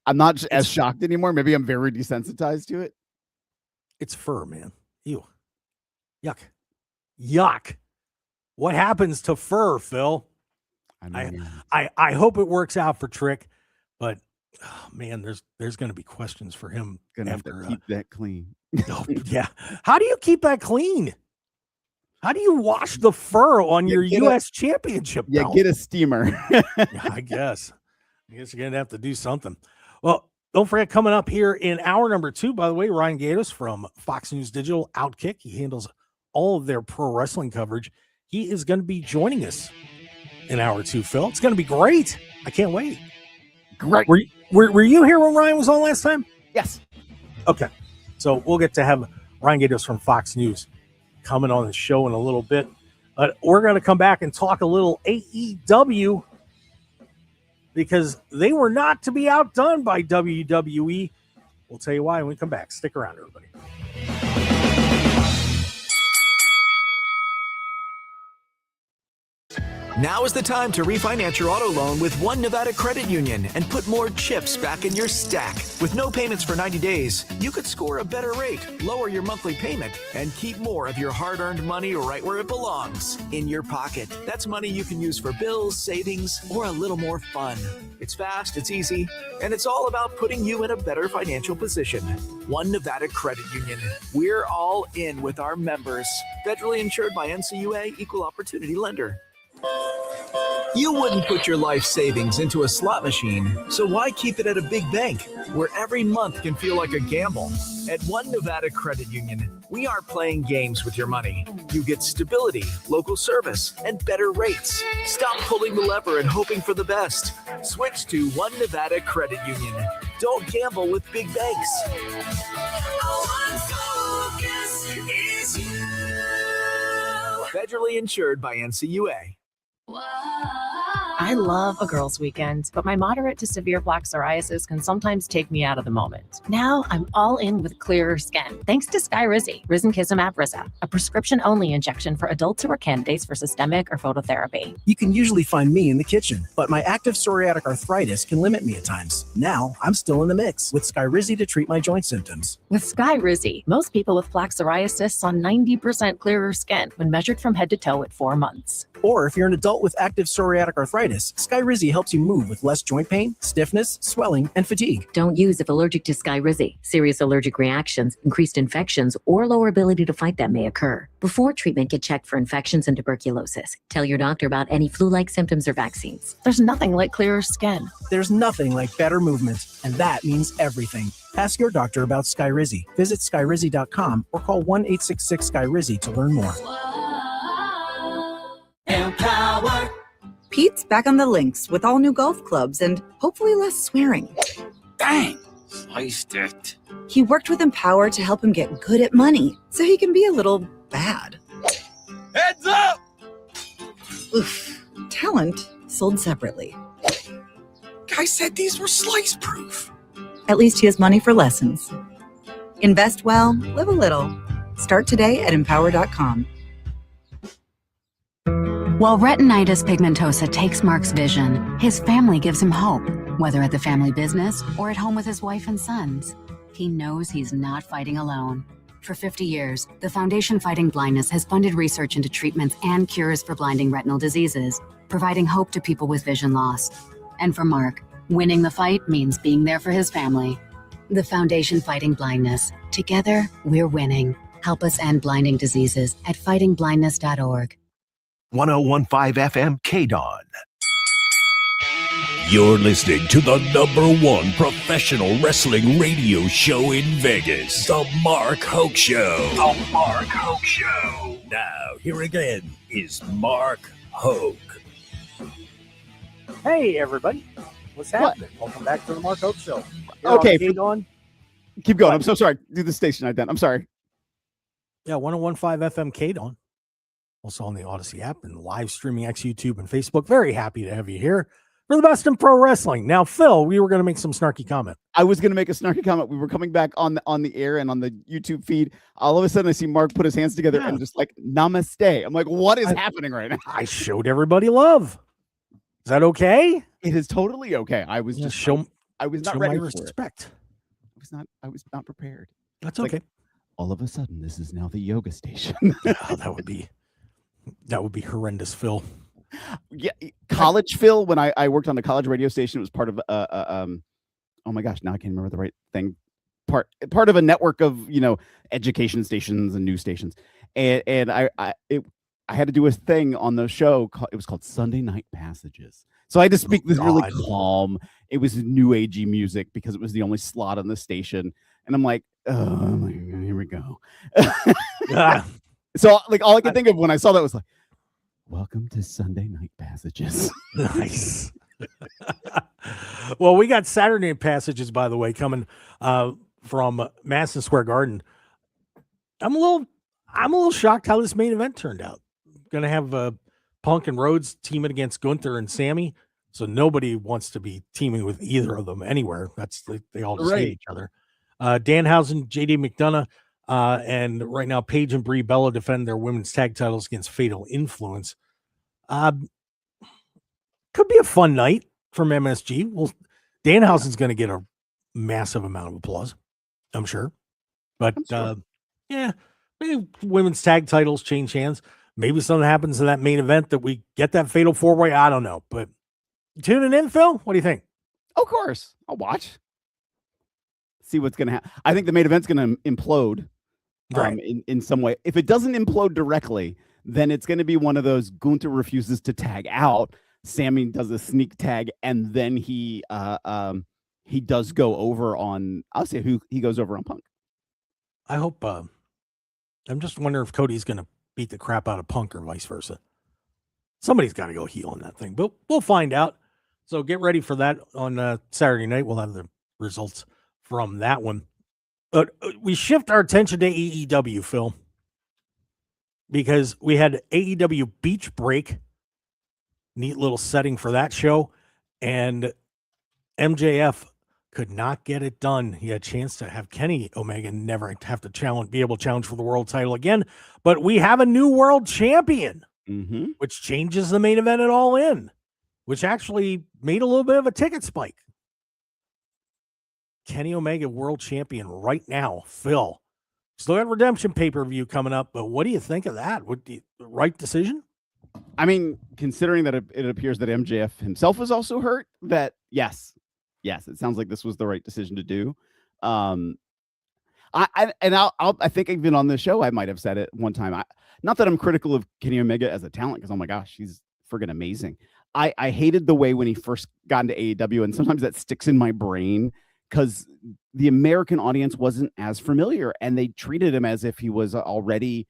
I'm not as shocked anymore. Maybe I'm very desensitized to it. It's fur, man. Ew. Yuck. Yuck. What happens to fur, Phil? I hope it works out for Trick, but man, there's going to be questions for him. Gonna have to keep that clean. Yeah. How do you keep that clean? How do you wash the fur on your U.S. Championship belt? Get a steamer. I guess you're going to have to do something. Well, don't forget, coming up here in hour number 2, by the way, Ryan Gatos from Fox News Digital Outkick. He handles all of their pro wrestling coverage. He is going to be joining us in hour 2, Phil. It's going to be great. I can't wait. Great. Were you here when Ryan was on last time? Yes. Okay. So we'll get to have Ryan Gatos from Fox News coming on the show in a little bit. But we're going to come back and talk a little AEW because they were not to be outdone by WWE. We'll tell you why when we come back. Stick around, everybody. Now is the time to refinance your auto loan with One Nevada Credit Union and put more chips back in your stack. With no payments for 90 days, you could score a better rate, lower your monthly payment, and keep more of your hard-earned money right where it belongs, in your pocket. That's money you can use for bills, savings, or a little more fun. It's fast, it's easy, and it's all about putting you in a better financial position. One Nevada Credit Union. We're all in with our members. Federally insured by NCUA, Equal Opportunity Lender. You wouldn't put your life savings into a slot machine, so why keep it at a big bank where every month can feel like a gamble? At One Nevada Credit Union, we aren't playing games with your money. You get stability, local service, and better rates. Stop pulling the lever and hoping for the best. Switch to One Nevada Credit Union. Don't gamble with big banks. Federally insured by NCUA. I love a girls' weekend, but my moderate to severe plaque psoriasis can sometimes take me out of the moment. Now I'm all in with clearer skin, thanks to Skyrizi, Risankizumab Risa, a prescription-only injection for adults who are candidates for systemic or phototherapy. You can usually find me in the kitchen, but my active psoriatic arthritis can limit me at times. Now I'm still in the mix with Skyrizi to treat my joint symptoms. With Skyrizi, most people with plaque psoriasis saw 90% clearer skin when measured from head to toe at 4 months. Or if you're an adult with active psoriatic arthritis, Skyrizi helps you move with less joint pain, stiffness, swelling, and fatigue. Don't use if allergic to Skyrizi. Serious allergic reactions, increased infections, or lower ability to fight them may occur. Before treatment, get checked for infections and tuberculosis. Tell your doctor about any flu-like symptoms or vaccines. There's nothing like clearer skin. There's nothing like better movement, and that means everything. Ask your doctor about Skyrizi. Visit skyrizi.com or call 1-866-SKYRIZI to learn more. Empower. Pete's back on the links with all new golf clubs and hopefully less swearing. Dang, sliced it. He worked with Empower to help him get good at money so he can be a little bad. Heads up! Oof. Talent sold separately. Guy said these were slice proof. At least he has money for lessons. Invest well, live a little. Start today at empower.com. While retinitis pigmentosa takes Mark's vision, his family gives him hope, whether at the family business or at home with his wife and sons. He knows he's not fighting alone. For 50 years, the Foundation Fighting Blindness has funded research into treatments and cures for blinding retinal diseases, providing hope to people with vision loss. And for Mark, winning the fight means being there for his family. The Foundation Fighting Blindness. Together, we're winning. Help us end blinding diseases at fightingblindness.org. 1015 FM KDAWN. You're listening to the #1 professional wrestling radio show in Vegas, The Mark Hoke Show. The Mark Hoke Show. Now, here again is Mark Hoke. Hey, everybody. What's happening? Welcome back to the Mark Hoke Show. Okay. KDAWN. Keep going. I'm so sorry. Do the station ident. I'm sorry. Yeah, 1015 FM KDAWN. Also on the Odyssey app and live streaming X, YouTube, and Facebook. Very happy to have you here for the best in pro wrestling. Now, Phil, we were going to make some snarky comment. I was going to make a snarky comment. We were coming back on the air and on the YouTube feed. All of a sudden, I see Mark put his hands together and just like, namaste. I'm like, what is happening right now? I showed everybody love. Is that okay? It is totally okay. I was just I was not ready for respect. I was not prepared. That's It's okay. like, all of a sudden, this is now the yoga station. Oh, that would be horrendous, Phil. Yeah, college Phil. When I worked on a college radio station, it was part of oh my gosh, now I can't remember the right thing. Part of a network of education stations and news stations, and I had to do a thing on the show. It was called Sunday Night Passages. So I had to speak this really calm. It was new agey music because it was the only slot on the station, and I'm like, oh my God, here we go. So like all I could think of when I saw that was like, welcome to Sunday Night Passages. Nice. Well, we got Saturday Night Passages, by the way, coming from Madison Square Garden. I'm a little shocked how this main event turned out. Gonna have Punk and Rhodes teaming against Gunther and Sammy. So nobody wants to be teaming with either of them anywhere. They all just hate each other. Danhausen, JD McDonough, and right now Paige and Brie Bella defend their women's tag titles against Fatal Influence. Could be a fun night from MSG. Well, Danhausen's going to get a massive amount of applause, I'm sure. But yeah, maybe women's tag titles change hands. Maybe something happens in that main event that we get that Fatal 4-Way. I don't know. But tuning in, Phil? What do you think? Of course. I'll watch. See what's going to happen. I think the main event's going to implode in some way. If it doesn't implode directly, then it's going to be one of those Gunther refuses to tag out. Sammy does a sneak tag, and then he does go over on. I'll say who he goes over on Punk. I hope. I'm just wondering if Cody's going to beat the crap out of Punk or vice versa. Somebody's got to go heel on that thing, but we'll find out. So get ready for that on Saturday night. We'll have the results from that one. But we shift our attention to AEW, Phil, because we had AEW Beach Break. Neat little setting for that show. And MJF could not get it done. He had a chance to have Kenny Omega never have to be able to challenge for the world title again. But we have a new world champion, which changes the main event at All In, which actually made a little bit of a ticket spike. Kenny Omega world champion right now. Phil, still got Redemption pay-per-view coming up, but what do you think of that? Right decision? I mean, considering that it appears that MJF himself was also hurt, that yes, it sounds like this was the right decision to do. I think even on the show I might have said it one time. Not that I'm critical of Kenny Omega as a talent, because oh my gosh, he's friggin' amazing. I hated the way when he first got into AEW, and sometimes that sticks in my brain because the American audience wasn't as familiar, and they treated him as if he was already,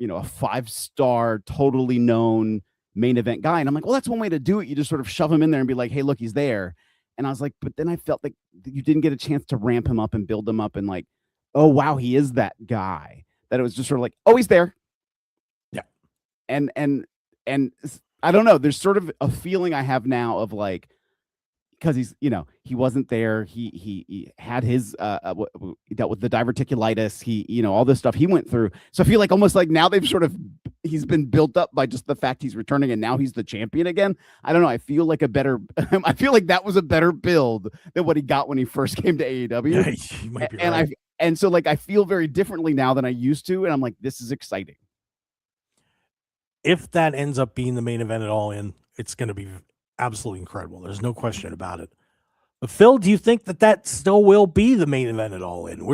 a 5-star, totally known main event guy. And I'm like, well, that's one way to do it. You just sort of shove him in there and be like, hey, look, he's there. And I was like, but then I felt like you didn't get a chance to ramp him up and build him up and like, oh, wow, he is that guy. That it was just sort of like, oh, he's there. Yeah. And I don't know. There's sort of a feeling I have now of like, because he's, he wasn't there. He had his he dealt with the diverticulitis. He, all this stuff he went through. So I feel like almost like now he's been built up by just the fact he's returning, and now he's the champion again. I don't know. I feel like I feel like that was a better build than what he got when he first came to AEW. Yeah, you might be right. And so like I feel very differently now than I used to, and I'm like, this is exciting. If that ends up being the main event at All In, it's going to be absolutely incredible. There's no question about it. But Phil, do you think that still will be the main event at All In?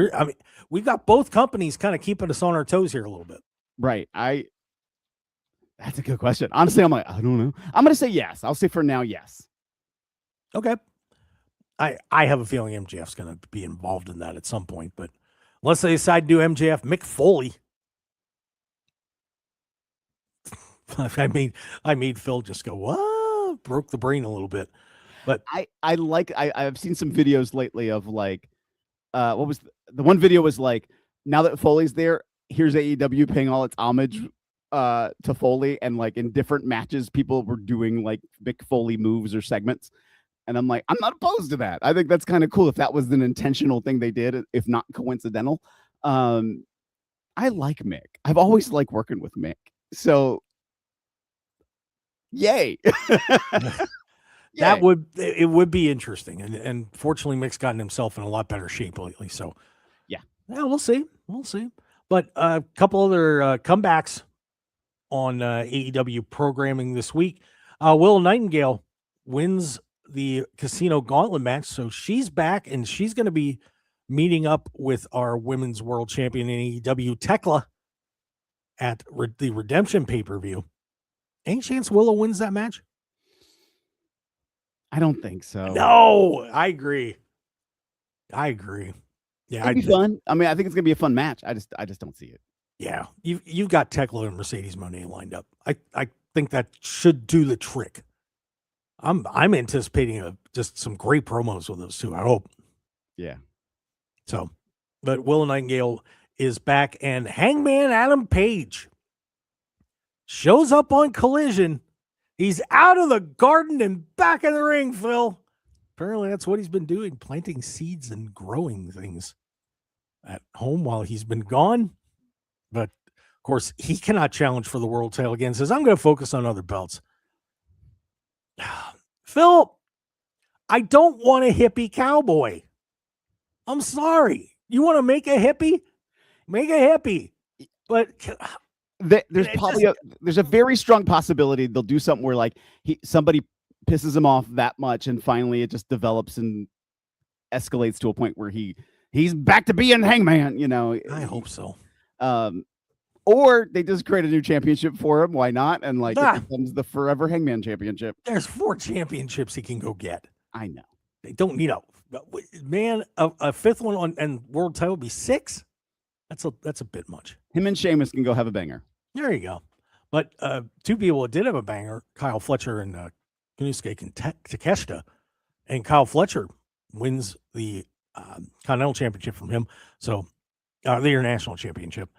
We've got both companies kind of keeping us on our toes here a little bit. Right. That's a good question. Honestly, I'm like, I don't know. I'm going to say yes. I'll say for now, yes. Okay. I have a feeling MJF's going to be involved in that at some point, but unless they decide to do MJF Mick Foley, I made Phil just go, what? Broke the brain a little bit. But I've seen some videos lately of like, what was the one video was like, now that Foley's there, here's AEW paying all its homage to Foley, and like in different matches, people were doing like Mick Foley moves or segments. And I'm like, I'm not opposed to that. I think that's kind of cool if that was an intentional thing they did, if not coincidental. I like Mick. I've always liked working with Mick. So yay. It would be interesting. And fortunately, Mick's gotten himself in a lot better shape lately. So yeah, we'll see. But a couple other comebacks on AEW programming this week. Willow Nightingale wins the Casino Gauntlet match. So she's back, and she's going to be meeting up with our women's world champion in AEW, Tekla, at the Redemption pay-per-view. Any chance Willow wins that match? I don't think so. No, I agree. Yeah, it'd be fun. I mean, I think it's gonna be a fun match. I just don't see it. Yeah, you've got Tekla and Mercedes Moné lined up. I think that should do the trick. I'm anticipating just some great promos with those two. I hope. Yeah. So, but Willow Nightingale is back, and Hangman Adam Page shows up on Collision. He's out of the garden and back in the ring, Phil. Apparently that's what he's been doing, planting seeds and growing things at home while he's been gone. But, of course, he cannot challenge for the world title again. Says, I'm going to focus on other belts. Phil, I don't want a hippie cowboy. I'm sorry. You want to make a hippie? Make a hippie. But there's a very strong possibility they'll do something where like somebody pisses him off that much, and finally it just develops and escalates to a point where he's back to being Hangman. I hope so. Or they just create a new championship for him. Why not? And like Ah. it becomes the Forever Hangman Championship. There's 4 championships he can go get. I know. They don't need a fifth one on and world title would be 6. That's a bit much. Him and Sheamus can go have a banger. There you go. But 2 people that did have a banger, Kyle Fletcher and Konosuke Takeshita, and Kyle Fletcher wins the Continental Championship from him. So the International Championship.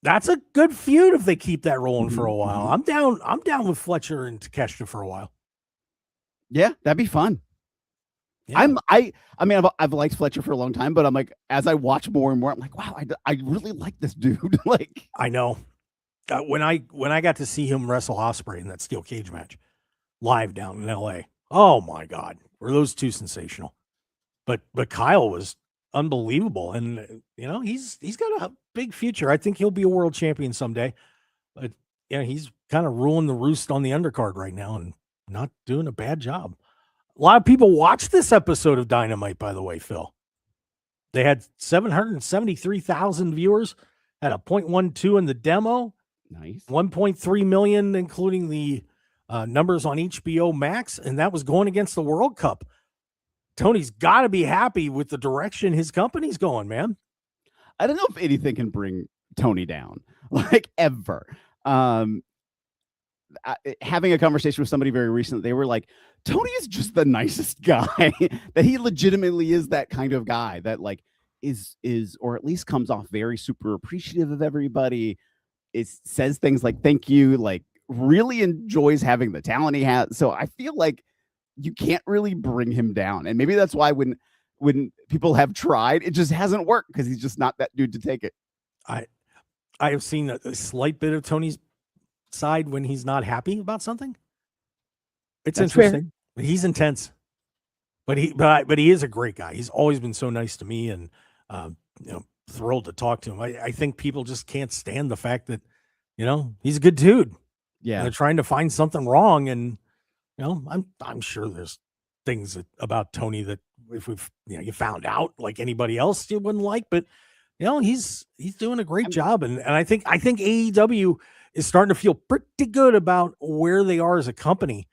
That's a good feud if they keep that rolling for a while. I'm down with Fletcher and Takeshita for a while. Yeah, that'd be fun. Yeah. I mean, I've liked Fletcher for a long time, but I'm like, as I watch more and more, I'm like, wow, I really like this dude. Like, I know. When I got to see him wrestle Ospreay in that steel cage match live down in LA, oh my God, were those 2 sensational? But Kyle was unbelievable, and he's got a big future. I think he'll be a world champion someday. But he's kind of ruling the roost on the undercard right now and not doing a bad job. A lot of people watched this episode of Dynamite, by the way, Phil. They had 773,000 viewers, had a 0.12 in the demo. Nice. 1.3 million, including the numbers on HBO Max, and that was going against the World Cup. Tony's got to be happy with the direction his company's going, man. I don't know if anything can bring Tony down, like ever. Having a conversation with somebody very recently, they were like, Tony is just the nicest guy. That he legitimately is that kind of guy that like is or at least comes off very super appreciative of everybody. It says things like thank you, like really enjoys having the talent he has. So I feel like you can't really bring him down. And maybe that's why when people have tried, it just hasn't worked because he's just not that dude to take it. I have seen a slight bit of Tony's side when he's not happy about something. It's That's interesting. He's intense, but he is a great guy. He's always been so nice to me, and thrilled to talk to him. I think people just can't stand the fact that he's a good dude. Yeah, they're trying to find something wrong, and I'm sure there's things about Tony that if you found out like anybody else you wouldn't like, but he's doing a great job, and I think AEW is starting to feel pretty good about where they are as a company.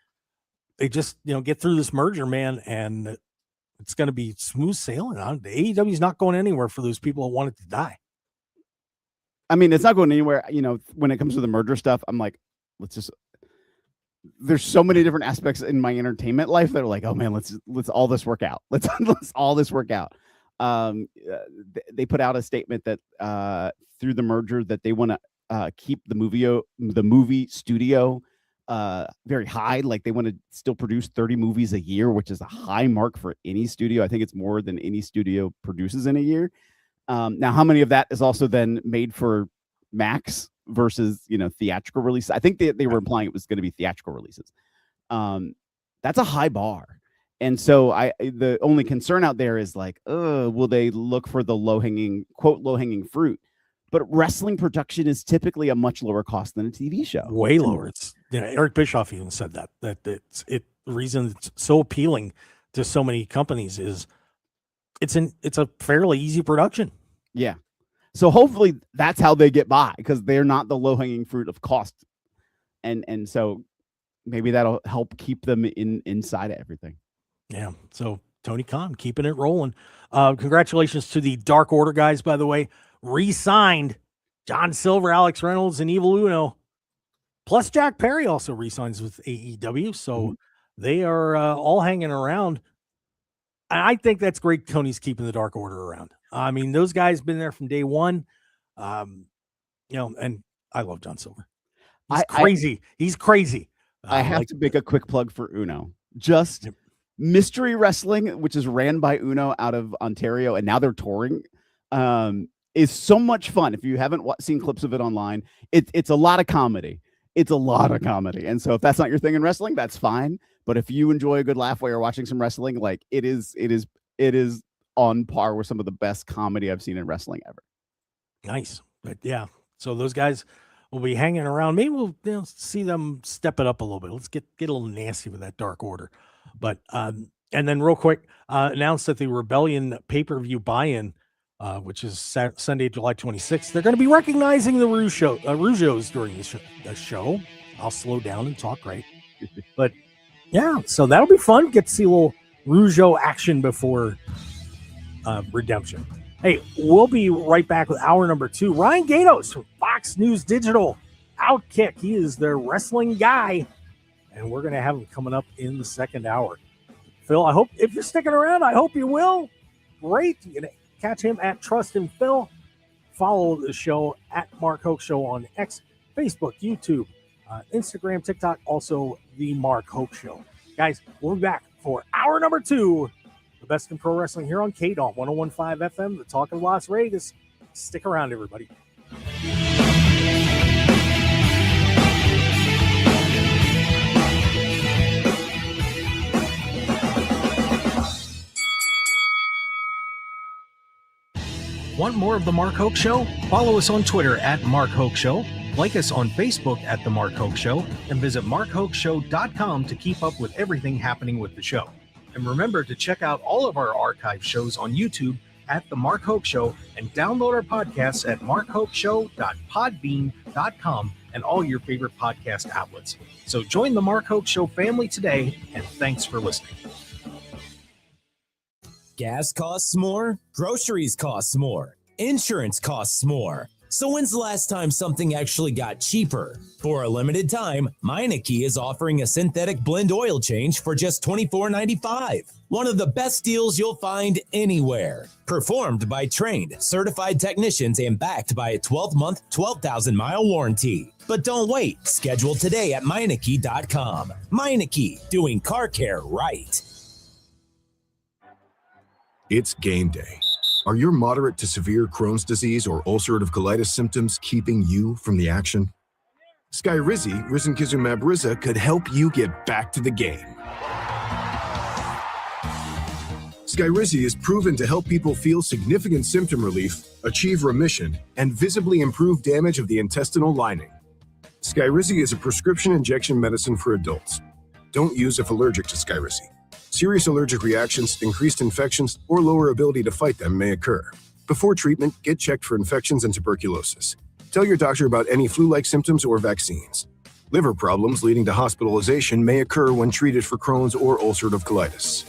They just get through this merger, man, and it's going to be smooth sailing. The AEW is not going anywhere for those people who want it to die. I mean, it's not going anywhere. When it comes to the merger stuff, I'm like, there's so many different aspects in my entertainment life that are like, oh man, let's all this work out. Let's all this work out. They put out a statement that through the merger that they want to keep the movie studio very high. Like they want to still produce 30 movies a year, which is a high mark for any studio. I think it's more than any studio produces in a year. Now, how many of that is also then made for Max versus theatrical release? I think they were implying it was going to be theatrical releases. That's a high bar. And so the only concern out there is like, will they look for the low-hanging fruit? But wrestling production is typically a much lower cost than a TV show. Way lower. It's Eric Bischoff even said that the reason it's so appealing to so many companies is it's a fairly easy production. Yeah. So hopefully that's how they get by, because they're not the low-hanging fruit of cost. And so maybe that'll help keep them inside of everything. Yeah. So Tony Khan keeping it rolling. Congratulations to the Dark Order guys, by the way. Re-signed John Silver, Alex Reynolds, and Evil Uno. Plus Jack Perry also re-signs with AEW. So they are all hanging around. And I think that's great. Tony's keeping the Dark Order around. I mean, those guys been there from day one. And I love John Silver. He's crazy. He's crazy. I have to make a quick plug for Uno. Just Mystery Wrestling, which is ran by Uno out of Ontario, and now they're touring. Is so much fun. If you haven't seen clips of it online, it's a lot of comedy. It's a lot of comedy. And so if that's not your thing in wrestling, that's fine. But if you enjoy a good laugh while you're watching some wrestling, like it is on par with some of the best comedy I've seen in wrestling ever. Nice. But yeah, so those guys will be hanging around. Maybe we'll see them step it up a little bit. Let's get a little nasty with that Dark Order. But and then real quick, announced that the Rebellion pay-per-view buy-in which is Sunday, July 26th. They're going to be recognizing the Rougeaus during the show. I'll slow down and talk right. But yeah, so that'll be fun. Get to see a little Rougeau action before redemption. Hey, we'll be right back with hour number 2. Ryan Gatos from Fox News Digital, Outkick. He is their wrestling guy, and we're going to have him coming up in the second hour. Phil, I hope if you're sticking around, I hope you will. Great. You're going to catch him at Trust and Phil. Follow the show at Mark Hoke Show on X, Facebook, YouTube, Instagram, TikTok, also the Mark Hoke Show. Guys, we'll be back for hour number 2. The best in pro wrestling here on KDAWN 101.5 FM, the Talk of Las Vegas. Stick around, everybody. Want more of The Mark Hoke Show? Follow us on Twitter at Mark Hoke Show, like us on Facebook at The Mark Hoke Show, and visit markhokeshow.com to keep up with everything happening with the show. And remember to check out all of our archive shows on YouTube at The Mark Hoke Show and download our podcasts at markhokeshow.podbean.com and all your favorite podcast outlets. So join The Mark Hoke Show family today, and thanks for listening. Gas costs more, groceries costs more, insurance costs more. So when's the last time something actually got cheaper? For a limited time, Meineke is offering a synthetic blend oil change for just $24.95. One of the best deals you'll find anywhere. Performed by trained, certified technicians and backed by a 12-month, 12,000-mile warranty. But don't wait. Schedule today at Meineke.com. Meineke, doing car care right. It's game day. Are your moderate to severe Crohn's disease or ulcerative colitis symptoms keeping you from the action? Skyrizi, risankizumab Riza, could help you get back to the game. Skyrizi is proven to help people feel significant symptom relief, achieve remission, and visibly improve damage of the intestinal lining. Skyrizi is a prescription injection medicine for adults. Don't use if allergic to Skyrizi. Serious allergic reactions, increased infections, or lower ability to fight them may occur. Before treatment, get checked for infections and tuberculosis. Tell your doctor about any flu-like symptoms or vaccines. Liver problems leading to hospitalization may occur when treated for Crohn's or ulcerative colitis.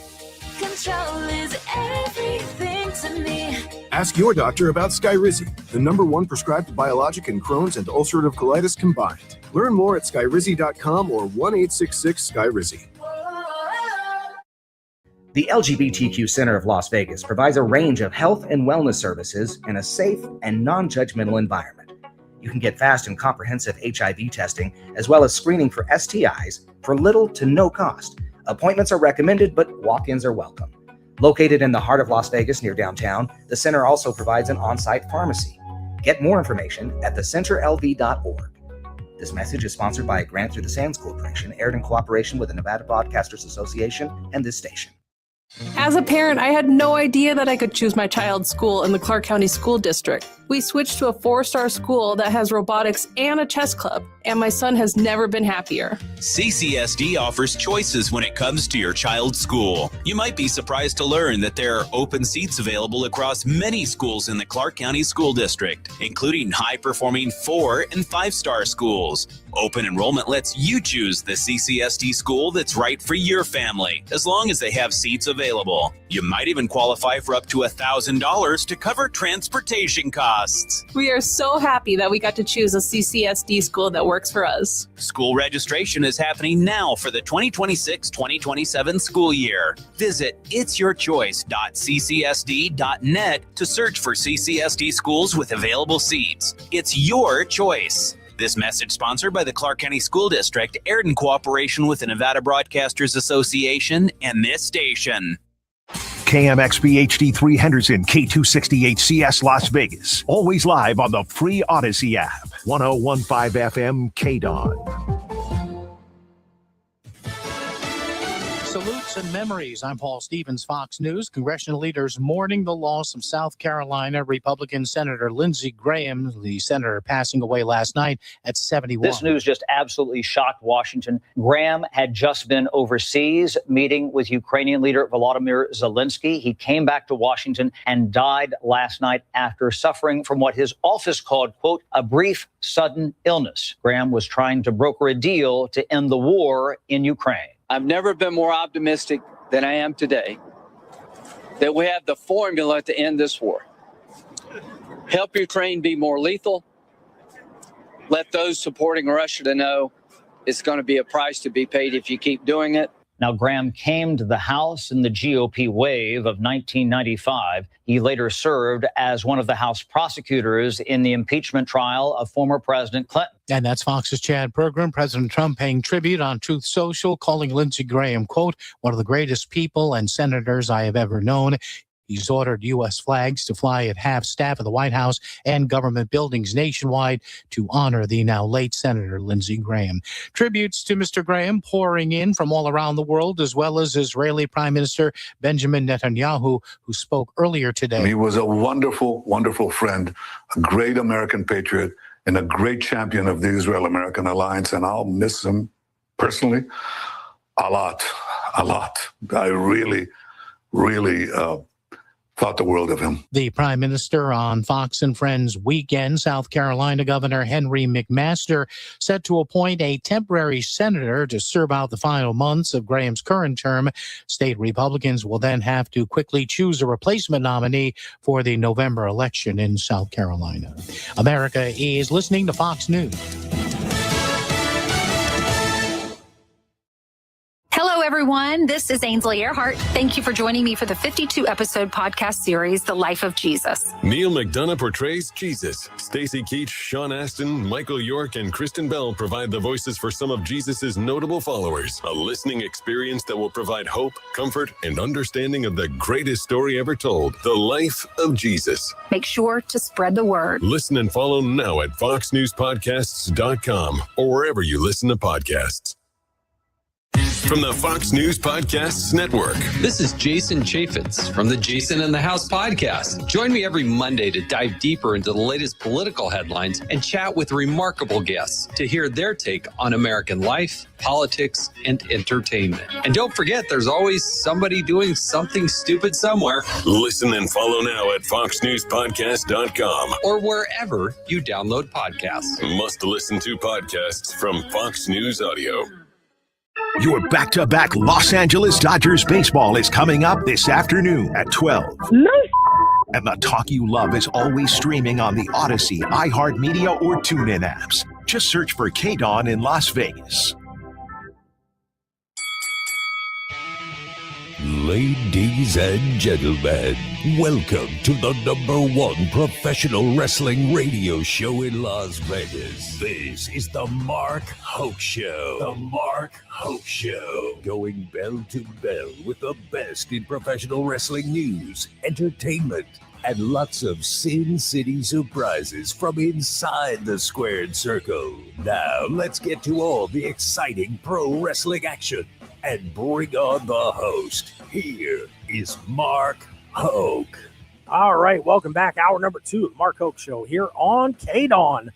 Control is everything to me. Ask your doctor about Skyrizi, the #1 prescribed biologic in Crohn's and ulcerative colitis combined. Learn more at skyrizi.com or 1-866-SKYRIZI. The LGBTQ Center of Las Vegas provides a range of health and wellness services in a safe and non-judgmental environment. You can get fast and comprehensive HIV testing, as well as screening for STIs for little to no cost. Appointments are recommended, but walk-ins are welcome. Located in the heart of Las Vegas near downtown, the center also provides an on-site pharmacy. Get more information at thecenterlv.org. This message is sponsored by a grant through the Sands Corporation, aired in cooperation with the Nevada Broadcasters Association and this station. As a parent, I had no idea that I could choose my child's school in the Clark County School District. We switched to a 4-star school that has robotics and a chess club, and my son has never been happier. CCSD offers choices when it comes to your child's school. You might be surprised to learn that there are open seats available across many schools in the Clark County School District, including high-performing 4- and 5-star schools. Open enrollment lets you choose the CCSD school that's right for your family, as long as they have seats available. You might even qualify for up to $1,000 to cover transportation costs. We are so happy that we got to choose a CCSD school that works for us. School registration is happening now for the 2026-2027 school year. Visit itsyourchoice.ccsd.net to search for CCSD schools with available seats. It's your choice. This message sponsored by the Clark County School District, aired in cooperation with the Nevada Broadcasters Association and this station. KMXB HD3 Henderson, K268CS Las Vegas. Always live on the free Odyssey app. 1015 FM KDAWN. Salute Thoughts and Memories. I'm Paul Stevens, Fox News. Congressional leaders mourning the loss of South Carolina Republican Senator Lindsey Graham, the senator passing away last night at 71. This news just absolutely shocked Washington. Graham had just been overseas meeting with Ukrainian leader Volodymyr Zelensky. He came back to Washington and died last night after suffering from what his office called, quote, a brief, sudden illness. Graham was trying to broker a deal to end the war in Ukraine. I've never been more optimistic than I am today that we have the formula to end this war. Help Ukraine be more lethal. Let those supporting Russia to know it's going to be a price to be paid if you keep doing it. Now, Graham came to the House in the GOP wave of 1995. He later served as one of the House prosecutors in the impeachment trial of former President Clinton. And that's Fox's Chad Pergram. President Trump paying tribute on Truth Social, calling Lindsey Graham, quote, one of the greatest people and senators I have ever known. He's ordered U.S. flags to fly at half-staff of the White House and government buildings nationwide to honor the now late Senator Lindsey Graham. Tributes to Mr. Graham pouring in from all around the world, as well as Israeli Prime Minister Benjamin Netanyahu, who spoke earlier today. He was a wonderful, wonderful friend, a great American patriot, and a great champion of the Israel-American alliance, and I'll miss him personally a lot. I really thought the world of him. The Prime Minister on Fox and Friends weekend, South Carolina Governor Henry McMaster set to appoint a temporary senator to serve out the final months of Graham's current term. State Republicans will then have to quickly choose a replacement nominee for the November election in South Carolina. America is listening to Fox News. Hello, everyone. This is Ainsley Earhart. Thank you for joining me for the 52-episode podcast series, The Life of Jesus. Neil McDonough portrays Jesus. Stacey Keach, Sean Astin, Michael York, and Kristen Bell provide the voices for some of Jesus's notable followers. A listening experience that will provide hope, comfort, and understanding of the greatest story ever told, The Life of Jesus. Make sure to spread the word. Listen and follow now at foxnewspodcasts.com or wherever you listen to podcasts. From the Fox News Podcasts Network. This is Jason Chaffetz from the Jason in the House podcast. Join me every Monday to dive deeper into the latest political headlines and chat with remarkable guests to hear their take on American life, politics, and entertainment. And don't forget, there's always somebody doing something stupid somewhere. Listen and follow now at foxnewspodcast.com or wherever you download podcasts. Must listen to podcasts from Fox News Audio. Your back-to-back Los Angeles Dodgers baseball is coming up this afternoon at 12. And the talk you love is always streaming on the Odyssey, iHeartMedia, or TuneIn apps. Just search for KDAWN in Las Vegas. Ladies and gentlemen, welcome to the #1 professional wrestling radio show in Las Vegas. This is the Mark Hoke Show. The Mark Hoke Show. Going bell to bell with the best in professional wrestling news, entertainment, and lots of Sin City surprises from inside the squared circle. Now, let's get to all the exciting pro wrestling action and bring on the host. Here is Mark Hoke. All right, welcome back. Hour number 2 of the Mark Hoke Show here on KDAWN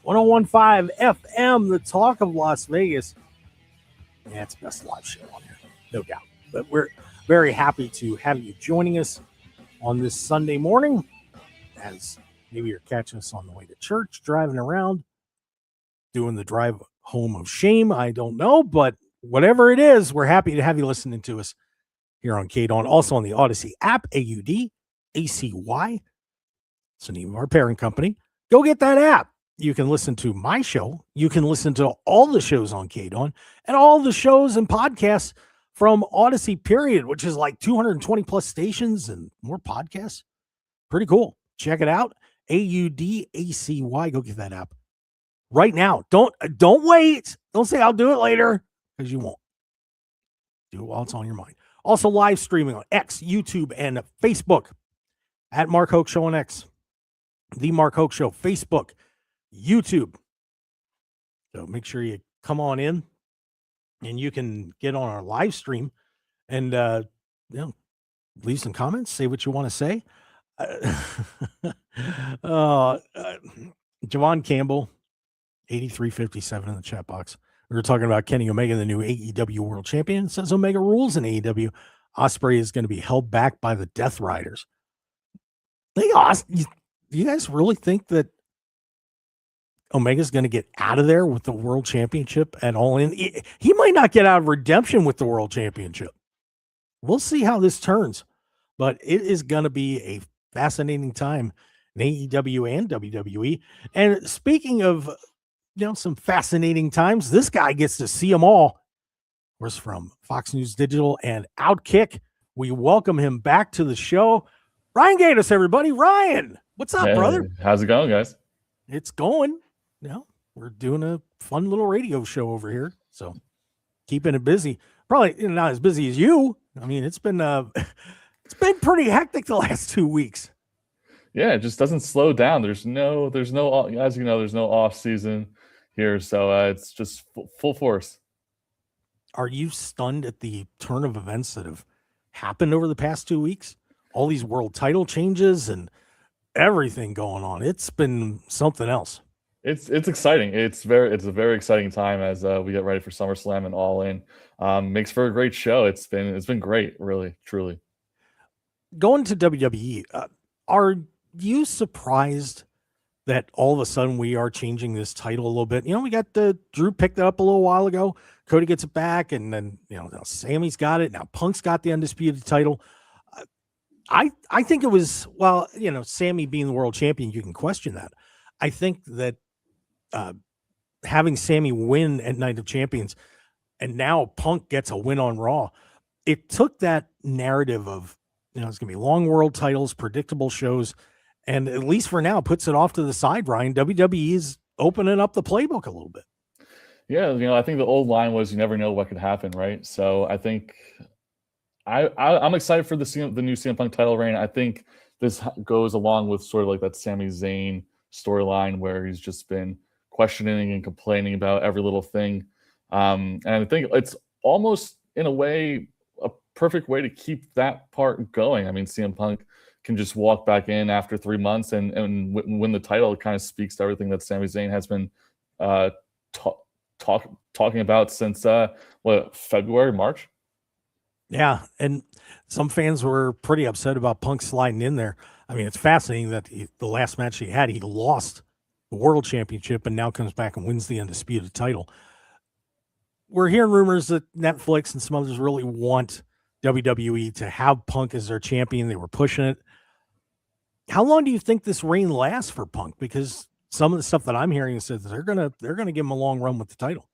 101.5 FM, the talk of Las Vegas. Yeah, it's the best live show on here, no doubt. But we're very happy to have you joining us on this Sunday morning, as maybe you're catching us on the way to church, driving around, doing the drive home of shame. I don't know, but whatever it is, we're happy to have you listening to us here on KDAWN. Also on the Odyssey app, AUDACY. It's the name of our parent company. Go get that app. You can listen to my show. You can listen to all the shows on KDAWN and all the shows and podcasts from Odyssey, period, which is like 220 plus stations and more podcasts. Pretty cool. Check it out. AUDACY. Go get that app right now. Don't wait. Don't say I'll do it later, because you won't. Do it while it's on your mind. Also live streaming on X, YouTube, and Facebook at Mark Hoke Show on X. The Mark Hoke Show, Facebook, YouTube. So make sure you come on in and you can get on our live stream and leave some comments, say what you want to say. Javon Campbell, 8357 in the chat box. We were talking about Kenny Omega, the new AEW World Champion. It says Omega rules in AEW. Ospreay is going to be held back by the Death Riders. Do you guys really think that Omega's going to get out of there with the World Championship at All In? He might not get out of Redemption with the World Championship. We'll see how this turns, but it is going to be a fascinating time in AEW and WWE. And speaking of, some fascinating times, this guy gets to see them all. Of course, from Fox News Digital and Outkick, we welcome him back to the show. Ryan Gatiss, everybody. Ryan, what's up, brother? How's it going, guys? It's going. We're doing a fun little radio show over here, so keeping it busy. Probably not as busy as you. I mean, it's been pretty hectic the last 2 weeks. Yeah, it just doesn't slow down. There's no, as you know, there's no off season here, so it's just full force. Are you stunned at the turn of events that have happened over the past 2 weeks? All these world title changes and everything going on. It's been something else. It's exciting. It's a very exciting time as we get ready for SummerSlam and All In. Makes for a great show. It's been great, really, truly. Going to WWE, are you surprised that all of a sudden we are changing this title a little bit? We got Drew picked it up a little while ago. Cody gets it back, and then now Sammy's got it. Now Punk's got the undisputed title. I think it was, Sammy being the world champion, you can question that. I think that having Sammy win at Night of Champions and now Punk gets a win on Raw, it took that narrative of, it's going to be long world titles, predictable shows, and at least for now puts it off to the side, Ryan. WWE is opening up the playbook a little bit. Yeah, I think the old line was you never know what could happen, right? So I think I'm excited for the new CM Punk title reign. I think this goes along with sort of like that Sami Zayn storyline where he's just been questioning and complaining about every little thing. And I think it's almost, in a way, a perfect way to keep that part going. I mean, CM Punk can just walk back in after 3 months and win the title. It kind of speaks to everything that Sami Zayn has been talking about since, February, March? Yeah, and some fans were pretty upset about Punk sliding in there. I mean, it's fascinating that the last match he had, he lost the World Championship and now comes back and wins the undisputed title. We're hearing rumors that Netflix and some others really want WWE to have Punk as their champion. They were pushing it. How long do you think this reign lasts for Punk? Because some of the stuff that I'm hearing says they're gonna give him a long run with the title.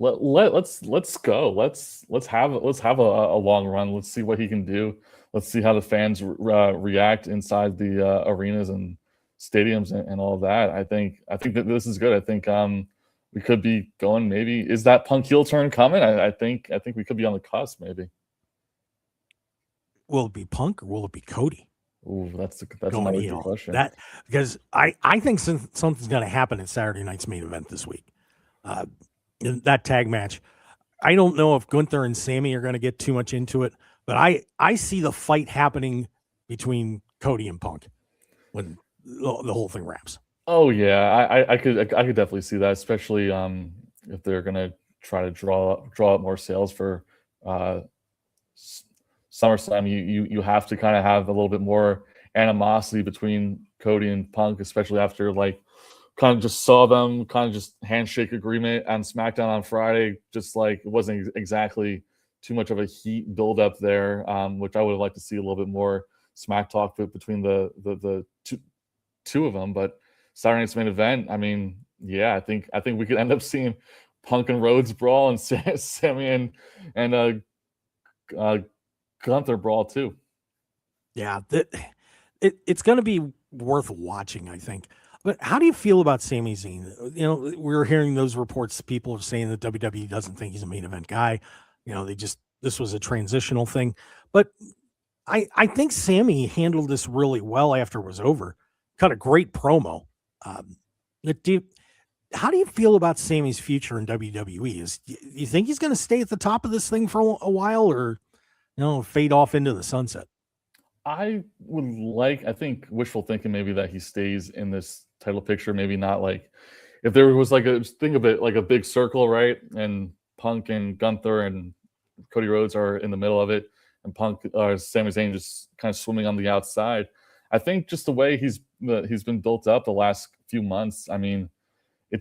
Let's go. Let's have a long run. Let's see what he can do. Let's see how the fans react inside the arenas and stadiums and all of that. I think that this is good. I think we could be going. Maybe is that Punk heel turn coming? I think we could be on the cusp. Maybe. Will it be Punk or will it be Cody? Ooh, that's another good question. Because I think something's going to happen at Saturday night's main event this week. That tag match. I don't know if Gunther and Sammy are going to get too much into it, but I see the fight happening between Cody and Punk when the whole thing wraps. Oh yeah, I could definitely see that, especially if they're going to try to draw up more sales for SummerSlam. You have to kind of have a little bit more animosity between Cody and Punk, especially after kind of just saw them kind of just handshake agreement on SmackDown on Friday. Just like it wasn't exactly too much of a heat buildup there, which I would have liked to see a little bit more smack talk between the two of them. But Saturday night's main event, I mean, yeah, I think we could end up seeing Punk and Rhodes brawl and Sammy and Gunther brawl too. Yeah, it's going to be worth watching, I think. But how do you feel about Sami Zayn? We're hearing those reports. People are saying that WWE doesn't think he's a main event guy. This was a transitional thing. But I think Sammy handled this really well after it was over. Cut a great promo. How do you feel about Sammy's future in WWE? You think he's going to stay at the top of this thing for a while, or fade off into the sunset. I think wishful thinking maybe that he stays in this title picture, maybe not like if there was like think of it like a big circle, right? And Punk and Gunther and Cody Rhodes are in the middle of it, and Sami Zayn just kind of swimming on the outside. I think just the way he's been built up the last few months, I mean, I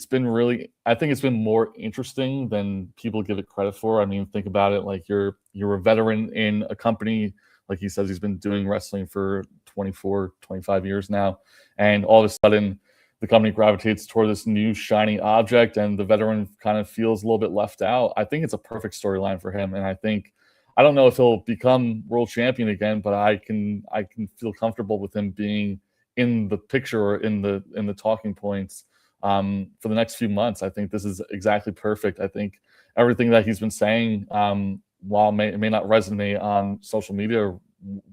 think it's been more interesting than people give it credit for. I mean, think about it, like you're a veteran in a company, like he says he's been doing wrestling for 24, 25 years now, and all of a sudden the company gravitates toward this new shiny object, and the veteran kind of feels a little bit left out. I think it's a perfect storyline for him, and I don't know if he'll become world champion again, but I can feel comfortable with him being in the picture or in the talking points for the next few months. I think this is exactly perfect. I think everything that he's been saying, while it may not resonate on social media or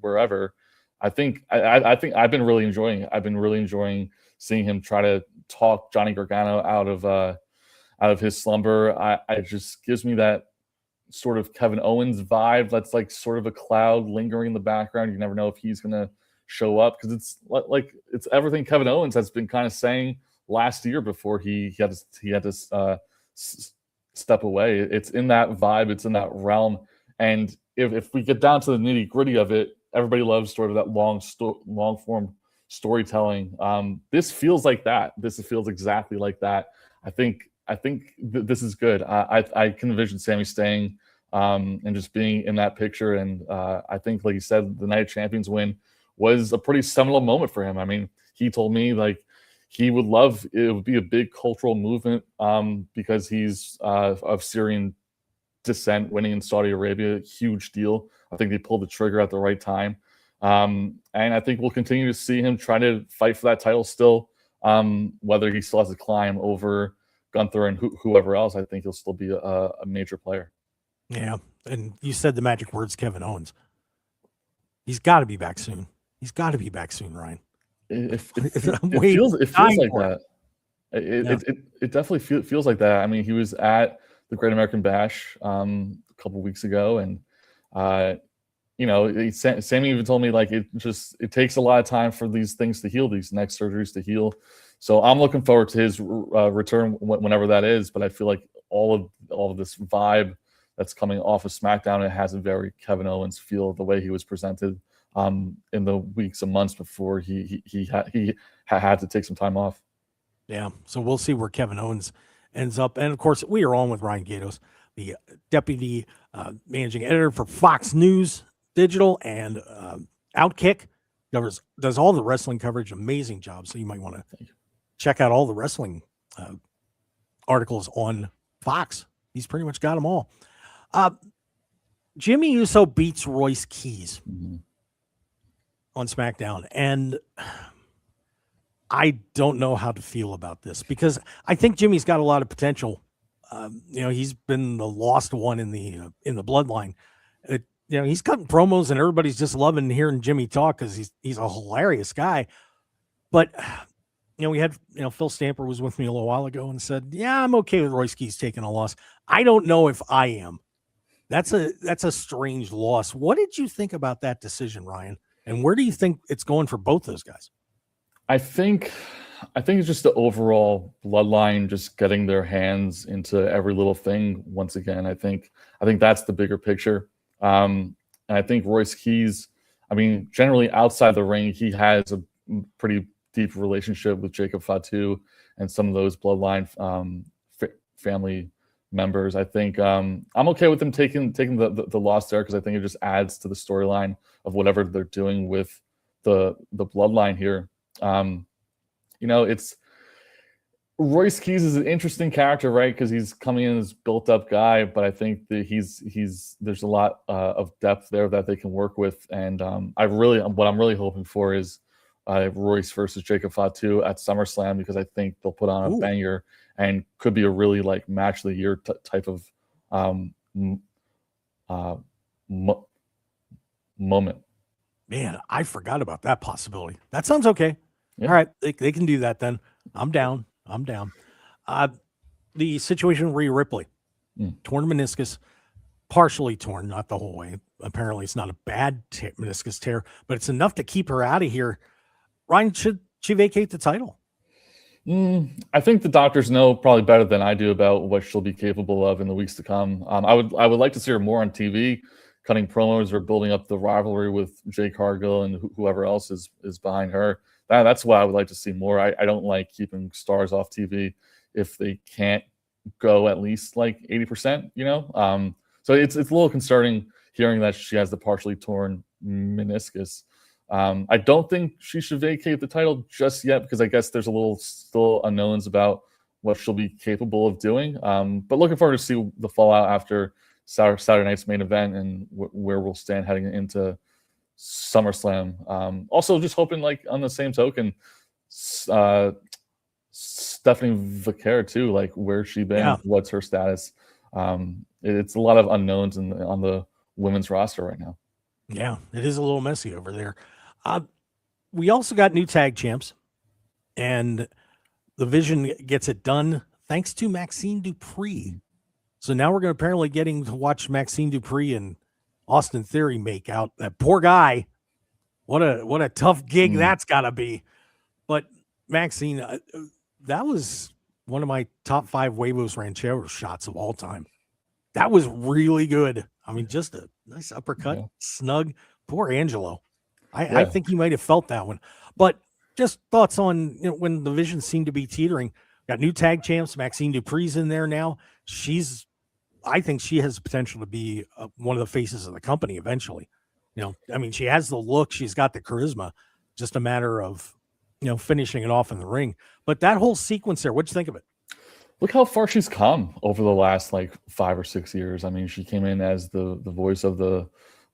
wherever, I think I've been really enjoying it. I've been really enjoying seeing him try to talk Johnny Gargano out of his slumber. It just gives me that sort of Kevin Owens vibe. That's like sort of a cloud lingering in the background. You never know if he's gonna show up, because it's everything Kevin Owens has been kind of saying last year before he had to step away. It's in that vibe. It's in that realm. And if we get down to the nitty gritty of it, everybody loves sort of that long form storytelling. This feels like that. This feels exactly like that. I think this is good. I can envision Sammy staying and just being in that picture. And I think, like you said, the Night of Champions win was a pretty seminal moment for him. I mean, he told me like he would love it would be a big cultural movement because he's of Syrian descent, winning in Saudi Arabia, huge deal. I think they pulled the trigger at the right time. And I think we'll continue to see him try to fight for that title still, whether he still has to climb over Gunther and whoever else. I think he'll still be a major player. Yeah, and you said the magic words, Kevin Owens. He's got to be back soon. Ryan. It feels like that. It definitely feels like that. I mean, he was at the Great American Bash a couple weeks ago, and Sammy even told me like it takes a lot of time for these things to heal, these neck surgeries to heal. So I'm looking forward to his return whenever that is. But I feel like all of this vibe that's coming off of SmackDown, it has a very Kevin Owens feel, the way he was presented in the weeks and months before he had to take some time off. Yeah, so we'll see where Kevin Owens ends up. And of course, we are on with Ryan Gatos, the deputy managing editor for Fox News Digital and Outkick. Does all the wrestling coverage. Amazing job. So you might want to check out all the wrestling articles on Fox. He's pretty much got them all. Jimmy Uso beats Royce Keys on SmackDown, and I don't know how to feel about this because I think Jimmy's got a lot of potential. He's been the lost one in the bloodline. He's cutting promos and everybody's just loving hearing Jimmy talk because he's a hilarious guy. But we had Phil Stamper was with me a little while ago and said, "Yeah, I'm okay with Royce Keys taking a loss." I don't know if I am. That's a strange loss. What did you think about that decision, Ryan? And where do you think it's going for both those guys? I think it's just the overall bloodline just getting their hands into every little thing once again. I think that's the bigger picture. And I think Royce Keys, I mean, generally outside the ring, he has a pretty deep relationship with Jacob Fatu and some of those bloodline family members. I think I'm okay with them taking the loss there because I think it just adds to the storyline of whatever they're doing with the bloodline here. It's Royce Keys is an interesting character, right? Because he's coming in as built-up guy, but I think that there's a lot of depth there that they can work with, and what I'm really hoping for is Royce versus Jacob Fatu at SummerSlam, because I think they'll put on a banger and could be a really like match of the year type of moment. Man, I forgot about that possibility. That sounds okay. Yeah. All right, they can do that then. I'm down. The situation with Rhea Ripley, torn meniscus, partially torn, not the whole way. apparently it's not a bad meniscus tear, but it's enough to keep her out of here. Ryan, should she vacate the title? I think the doctors know probably better than I do about what she'll be capable of in the weeks to come. I would like to see her more on TV, cutting promos or building up the rivalry with Jay Cargill and whoever else is behind her. That's what I would like to see more. I don't like keeping stars off TV if they can't go at least like 80%, So it's a little concerning hearing that she has the partially torn meniscus. I don't think she should vacate the title just yet because I guess there's a little still unknowns about what she'll be capable of doing. But looking forward to see the fallout after Saturday night's main event and where we'll stand heading into SummerSlam. Also, just hoping, like on the same token, Stephanie Vaquer too. Like, where's she been? Yeah. What's her status? It's a lot of unknowns on the women's roster right now. Yeah, it is a little messy over there. We also got new tag champs, and the Vision gets it done thanks to Maxine Dupree. So now we're apparently getting to watch Maxine Dupree and Austin Theory make out. That poor guy. What a tough gig that's got to be. But Maxine, that was one of my top 5 Huevos Rancheros shots of all time. That was really good. I mean, just a nice uppercut, snug. Poor Angelo. I think he might have felt that one. But just thoughts on when the Vision seemed to be teetering. Got new tag champs. Maxine Dupree's in there now. I think she has potential to be one of the faces of the company eventually. I mean, she has the look. She's got the charisma. Just a matter of, finishing it off in the ring. But that whole sequence there, what'd you think of it? Look how far she's come over the last 5 or 6 years. I mean, she came in as the voice of the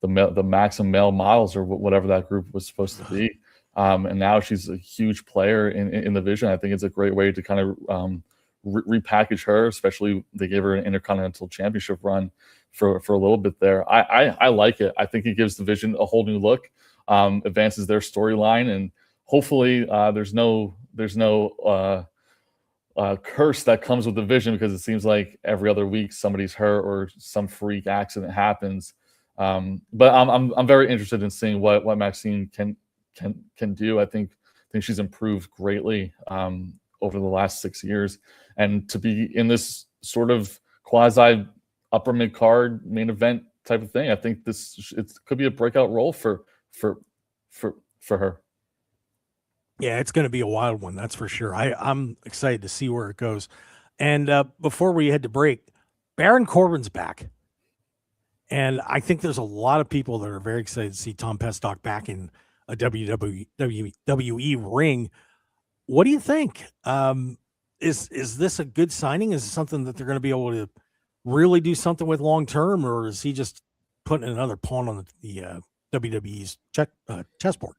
Maxim male models or whatever that group was supposed to be. And now she's a huge player in the Vision. I think it's a great way to kind of repackage her, especially they gave her an Intercontinental Championship run for a little bit there. I like it. I think it gives the Vision a whole new look, advances their storyline, and hopefully there's no curse that comes with the Vision, because it seems like every other week somebody's hurt or some freak accident happens. But I'm very interested in seeing what Maxine can do. I think she's improved greatly over the last 6 years, and to be in this sort of quasi upper mid card main event type of thing, I think it could be a breakout role for her. Yeah, it's going to be a wild one, that's for sure. I'm excited to see where it goes. And before we head to break, Baron Corbin's back. And I think there's a lot of people that are very excited to see Tom Pestock back in a WWE ring. What do you think? Is this a good signing? Is it something that they're going to be able to really do something with long term, or is he just putting another pawn on the WWE's chessboard?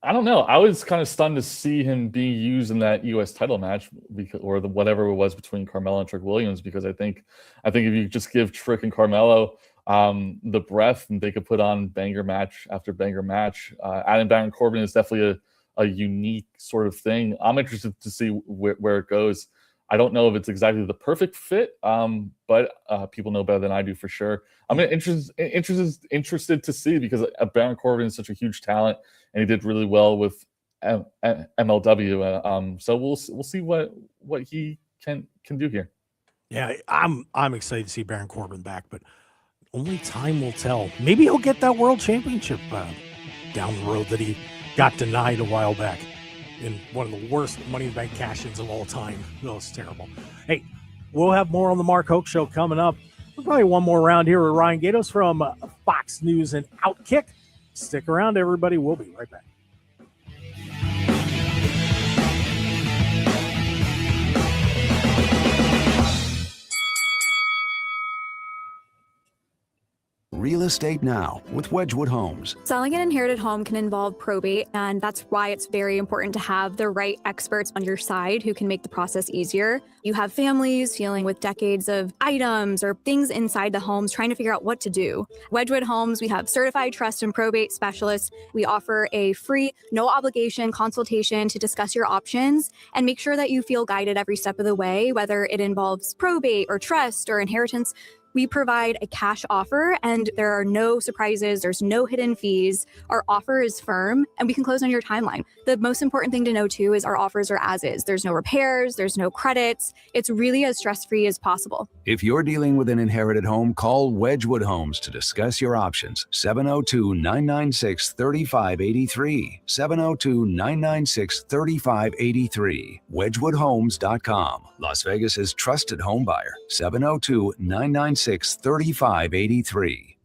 I don't know. I was kind of stunned to see him being used in that U.S. title match, or whatever it was between Carmelo and Trick Williams, because I think if you just give Trick and Carmelo the breath, and they could put on banger match after banger match. Adding Baron Corbin is definitely a unique sort of thing. I'm interested to see where it goes. I don't know if it's exactly the perfect fit, but people know better than I do for sure. I'm interested to see, because Baron Corbin is such a huge talent, and he did really well with MLW. So we'll see what he can do here. Yeah, I'm excited to see Baron Corbin back, but only time will tell. Maybe he'll get that world championship down the road that he got denied a while back in one of the worst Money in the Bank cash-ins of all time. Oh, it's terrible. Hey, we'll have more on the Mark Hoke Show coming up. We'll probably one more round here with Ryan Gatos from Fox News and Outkick. Stick around, everybody. We'll be right back. Real Estate Now with Wedgwood Homes. Selling an inherited home can involve probate, and that's why it's very important to have the right experts on your side who can make the process easier. You have families dealing with decades of items or things inside the homes trying to figure out what to do. Wedgwood Homes, we have certified trust and probate specialists. We offer a free, no obligation consultation to discuss your options and make sure that you feel guided every step of the way, whether it involves probate or trust or inheritance. We provide a cash offer and there are no surprises. There's no hidden fees. Our offer is firm and we can close on your timeline. The most important thing to know too is our offers are as is. There's no repairs, there's no credits. It's really as stress-free as possible. If you're dealing with an inherited home, call Wedgwood Homes to discuss your options. 702-996-3583. 702-996-3583. WedgwoodHomes.com. Las Vegas's trusted home buyer. 702-996-3583.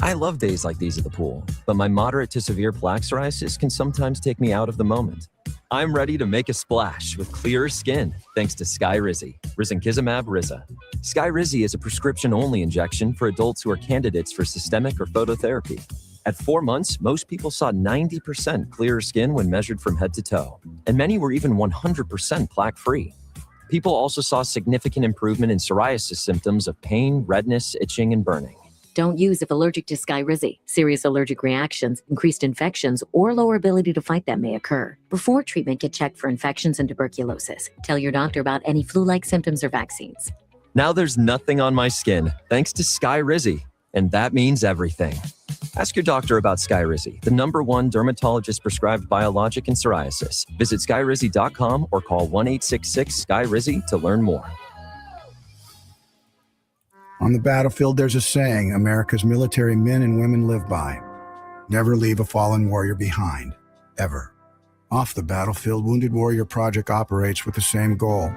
I love days like these at the pool, but my moderate to severe plaque psoriasis can sometimes take me out of the moment. I'm ready to make a splash with clearer skin thanks to Skyrizi, risankizumab Riza. Skyrizi is a prescription-only injection for adults who are candidates for systemic or phototherapy. At 4 months, most people saw 90% clearer skin when measured from head to toe, and many were even 100% plaque-free. People also saw significant improvement in psoriasis symptoms of pain, redness, itching, and burning. Don't use if allergic to Skyrizi. Serious allergic reactions, increased infections, or lower ability to fight them may occur. Before treatment, get checked for infections and tuberculosis. Tell your doctor about any flu-like symptoms or vaccines. Now there's nothing on my skin thanks to Skyrizi, and that means everything. Ask your doctor about Skyrizi, the #1 dermatologist-prescribed biologic in psoriasis. Visit skyrizi.com or call 1-866-SKY-RIZI to learn more. On the battlefield, there's a saying America's military men and women live by. Never leave a fallen warrior behind, ever. Off the battlefield, Wounded Warrior Project operates with the same goal.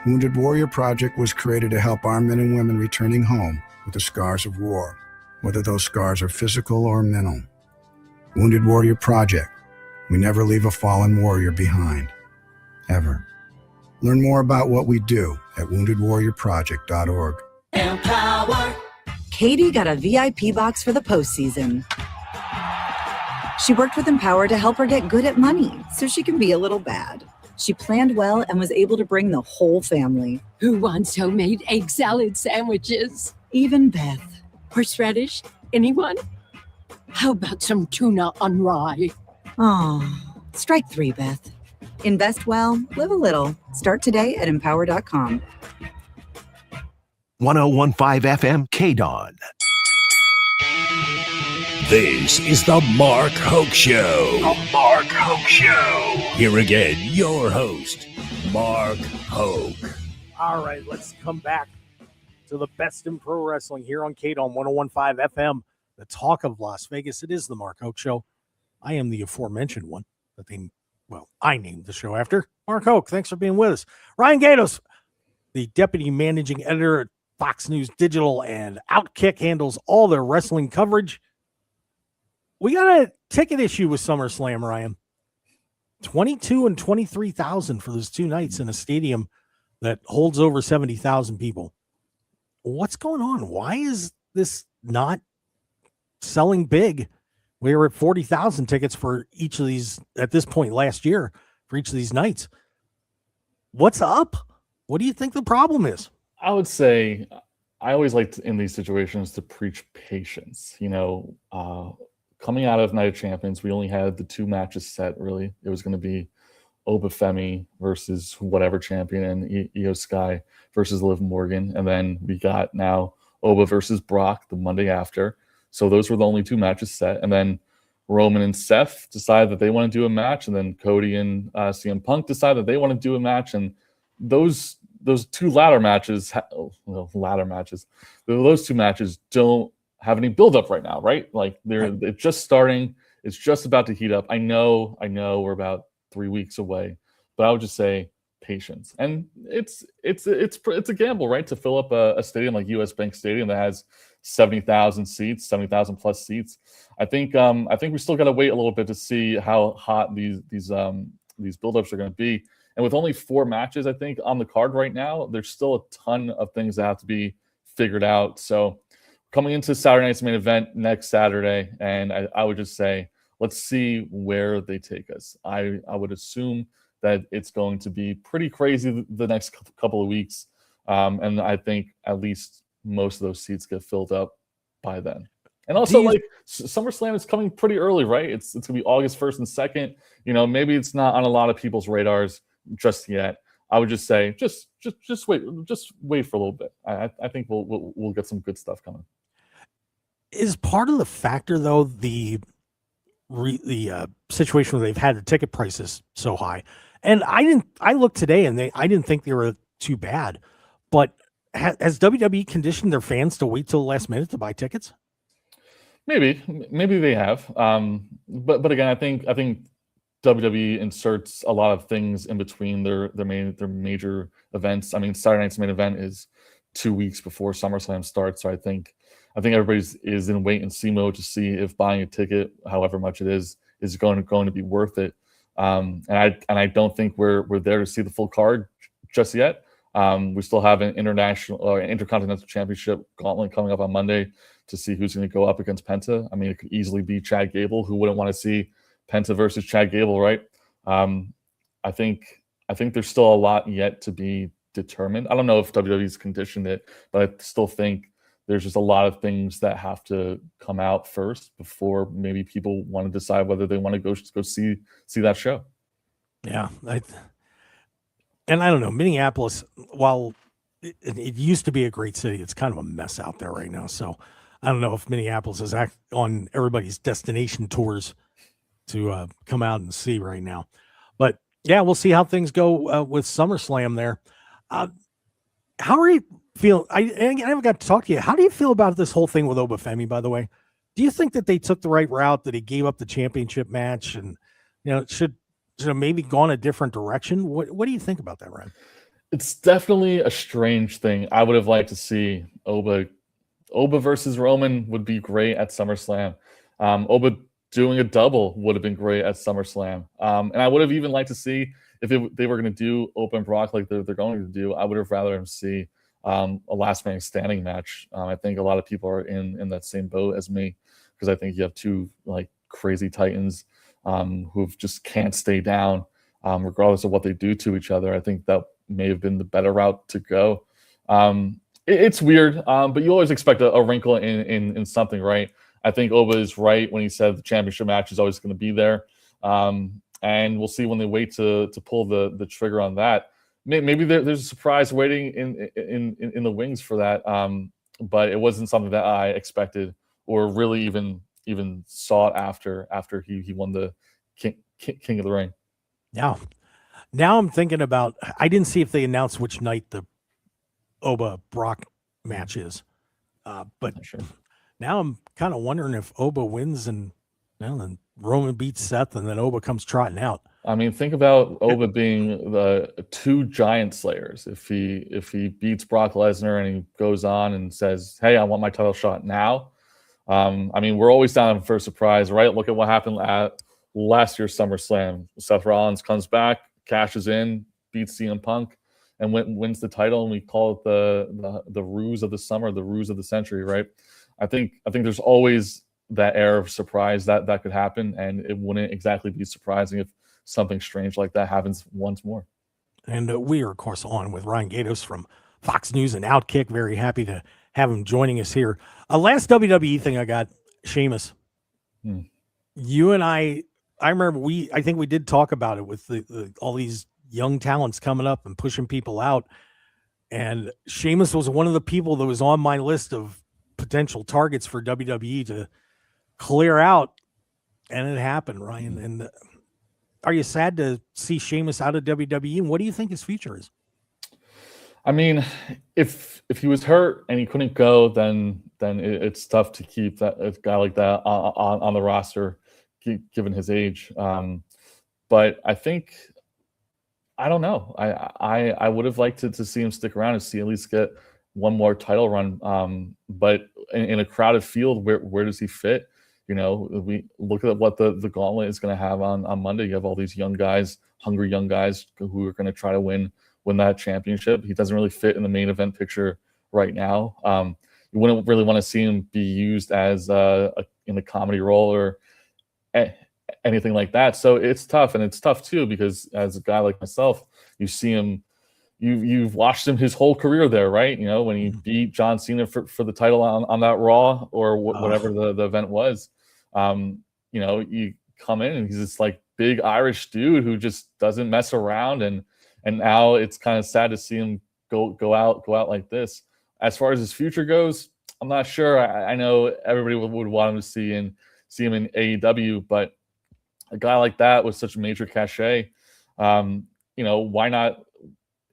Wounded Warrior Project was created to help our men and women returning home with the scars of war, whether those scars are physical or mental. Wounded Warrior Project. We never leave a fallen warrior behind, ever. Learn more about what we do at woundedwarriorproject.org. Empower. Katie got a VIP box for the postseason. She worked with Empower to help her get good at money so she can be a little bad. She planned well and was able to bring the whole family. Who wants homemade egg salad sandwiches? Even Beth. Horseradish? Anyone? How about some tuna on rye? Oh, strike 3, Beth. Invest well, live a little. Start today at empower.com. 1015 FM KDAWN. This is the Mark Hoke Show. The Mark Hoke Show. Here again, your host, Mark Hoke. All right, let's come back to the best in pro wrestling here on KDAWN 1015 FM, the talk of Las Vegas. It is the Mark Hoke Show. I am the aforementioned one that I named the show after. Mark Hoke, thanks for being with us. Ryan Gatos, the deputy managing editor at Fox News Digital and Outkick, handles all their wrestling coverage. We got a ticket issue with SummerSlam, Ryan. 22 and 23,000 for those two nights in a stadium that holds over 70,000 people. What's going on? Why is this not selling big? We were at 40,000 tickets for each of these at this point last year for each of these nights. What's up? What do you think the problem is? I would say I always like in these situations to preach patience. Coming out of Night of Champions, we only had the 2 matches set, really. It was going to be Obafemi versus whatever champion and Io Sky versus Liv Morgan. And then we got now Oba versus Brock the Monday after. So those were the only 2 matches set. And then Roman and Seth decided that they want to do a match. And then Cody and CM Punk decided that they want to do a match. And those 2 ladder matches, those 2 matches don't have any build-up right now, right? Like they're just starting. It's just about to heat up. I know we're about 3 weeks away, but I would just say patience. And it's a gamble, right? To fill up a stadium like US Bank Stadium that has 70,000 seats, 70,000 plus seats. I think we still got to wait a little bit to see how hot these build-ups are going to be. And with only 4 matches, I think, on the card right now, there's still a ton of things that have to be figured out. So coming into Saturday night's main event next Saturday, and I would just say, let's see where they take us. I would assume that it's going to be pretty crazy the next couple of weeks. And I think at least most of those seats get filled up by then. And also, SummerSlam is coming pretty early, right? It's going to be August 1st and 2nd. Maybe it's not on a lot of people's radars just yet. I would just say just wait for a little bit. I think we'll get some good stuff coming. Is part of the factor though the situation where they've had the ticket prices so high, and I looked today and I didn't think they were too bad, but has WWE conditioned their fans to wait till the last minute to buy tickets? Maybe they have, but again, I think WWE inserts a lot of things in between their major events. I mean, Saturday night's main event is 2 weeks before SummerSlam starts, so I think everybody's is in wait and see mode to see if buying a ticket, however much it is going to be worth it. And I don't think we're there to see the full card just yet. We still have an international or intercontinental championship gauntlet coming up on Monday to see who's going to go up against Penta. I mean, it could easily be Chad Gable. Who wouldn't want to see Penta versus Chad Gable, right? I think there's still a lot yet to be determined. I don't know if WWE's conditioned it, but I still think there's just a lot of things that have to come out first before maybe people want to decide whether they want to go see that show. Yeah, and I don't know, Minneapolis, while it used to be a great city, it's kind of a mess out there right now. So I don't know if Minneapolis is on everybody's destination tours to come out and see right now. But yeah, we'll see how things go with SummerSlam there. How are you feel? I haven't got to talk to you. How do you feel about this whole thing with Obafemi, by the way? Do you think that they took the right route, that he gave up the championship match, and should have maybe gone a different direction? What do you think about that, Ryan? It's definitely a strange thing. I would have liked to see Oba versus Roman would be great at SummerSlam. Oba doing a double would have been great at SummerSlam. And I would have even liked to see if they were going to do Oba and Brock like they're going to do. I would have rather him see a last man standing match. I think a lot of people are in that same boat as me, because I think you have two like crazy titans who just can't stay down regardless of what they do to each other. I think that may have been the better route to go. It's weird, but you always expect a wrinkle in something, right? I think Oba is right when he said the championship match is always going to be there. And we'll see when they wait to pull the trigger on that. Maybe there's a surprise waiting in the wings for that. But it wasn't something that I expected or really even sought after he won the King of the Ring. Now I'm thinking about, I didn't see if they announced which night the Oba Brock match is. But sure. Now I'm kind of wondering if Oba wins and then Roman beats Seth and then Oba comes trotting out. I mean, think about Oba being the two giant slayers. If he beats Brock Lesnar and he goes on and says, "Hey, I want my title shot now." I mean, we're always down for a surprise, right? Look at what happened at last year's SummerSlam. Seth Rollins comes back, cashes in, beats CM Punk, and wins the title, and we call it the ruse of the summer, the ruse of the century, right? I think there's always that air of surprise that could happen, and it wouldn't exactly be surprising if something strange like that happens once more. And we are, of course, on with Ryan Gatos from Fox News and Outkick. Very happy to have him joining us here. Last WWE thing I got, Sheamus. You and I remember I think we did talk about it with all these young talents coming up and pushing people out. And Sheamus was one of the people that was on my list of potential targets for WWE to clear out. And it happened, Ryan. And are you sad to see Sheamus out of WWE? And what do you think his future is? I mean, if he was hurt and he couldn't go, then it's tough to keep a guy like that on the roster, given his age. But I think, I don't know. I would have liked to see him stick around and see at least get one more title run. But in a crowded field, where does he fit? You know, we look at what the gauntlet is going to have on Monday. You have all these young guys, hungry young guys who are going to try to win that championship. He doesn't really fit in the main event picture right now. You wouldn't really want to see him be used as in a comedy role or anything like that. So it's tough, and it's tough too because as a guy like myself, you see him. You've watched him his whole career there, right? You know, when he beat John Cena for the title on that Raw or whatever the event was. You know, you come in and he's this like big Irish dude who just doesn't mess around and and now it's kind of sad to see him go out like this. As far as his future goes, I'm not sure. I know everybody would want him to see him in AEW, but a guy like that with such major cachet, why not?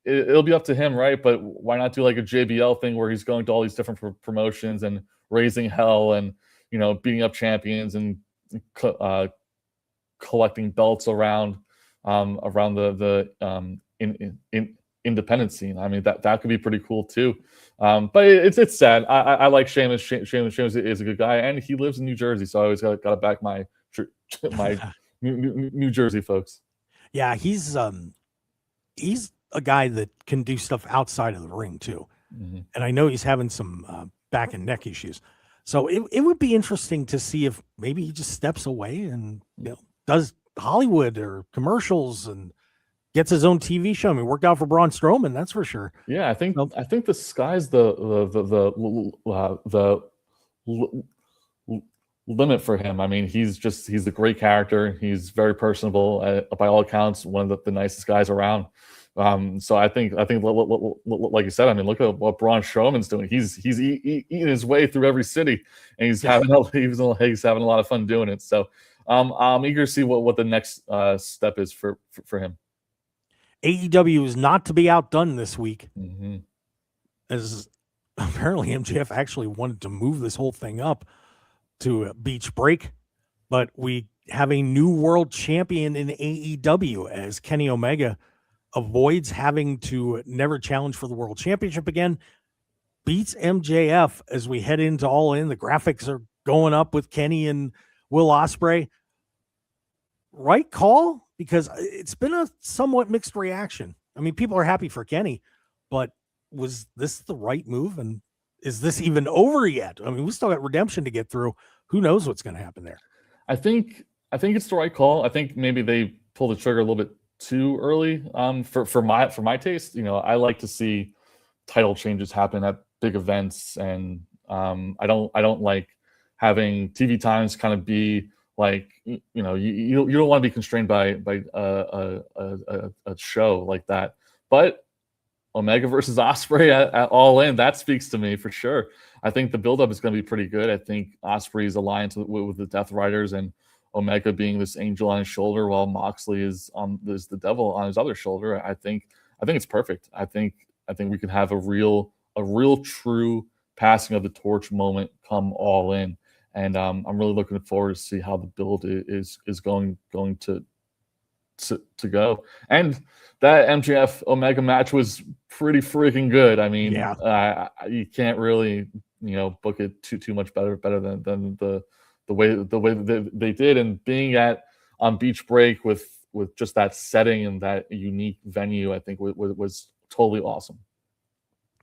It'll be up to him, right? But why not do like a JBL thing where he's going to all these different promotions and raising hell and beating up champions and collecting belts around the independent scene. I mean, that could be pretty cool too. But it's sad. I like Sheamus. Sheamus is a good guy, and he lives in New Jersey, so I always got to back my New Jersey folks. Yeah, he's a guy that can do stuff outside of the ring too. Mm-hmm. And I know he's having some back and neck issues. So it would be interesting to see if maybe he just steps away and does Hollywood or commercials and gets his own TV show. I mean, worked out for Braun Strowman, that's for sure. Yeah, I think the sky's the limit for him. I mean, he's a great character. He's very personable. By all accounts, one of the nicest guys around. So I think like you said, I mean, look at what Braun Strowman's doing. He's eating his way through every city, and he's having a lot of fun doing it. So I'm eager to see what the next step is for him. AEW is not to be outdone this week, mm-hmm. as apparently MJF actually wanted to move this whole thing up to a beach break, but we have a new world champion in AEW as Kenny Omega avoids having to never challenge for the world championship again, beats MJF as we head into All In. The graphics are going up with Kenny and Will Ospreay. Right call? Because it's been a somewhat mixed reaction. I mean, people are happy for Kenny, but was this the right move? And is this even over yet? I mean, we still got redemption to get through. Who knows what's going to happen there? I think it's the right call. I think maybe they pulled the trigger a little bit too early for my taste. I like to see title changes happen at big events, and I don't like having TV times kind of be like you don't want to be constrained by a show like that. But Omega versus Ospreay at All In, that speaks to me for sure. I think the buildup is going to be pretty good. I think Ospreay's alliance with the Death Riders and Omega being this angel on his shoulder while Moxley is the devil on his other shoulder. I think it's perfect. I think we could have a real true passing of the torch moment come All In. And I'm really looking forward to see how the build is going to go. And that MJF Omega match was pretty freaking good. I mean, you can't really book it too much better than the way they did. And being on Beach Break with just that setting and that unique venue, I think was totally awesome.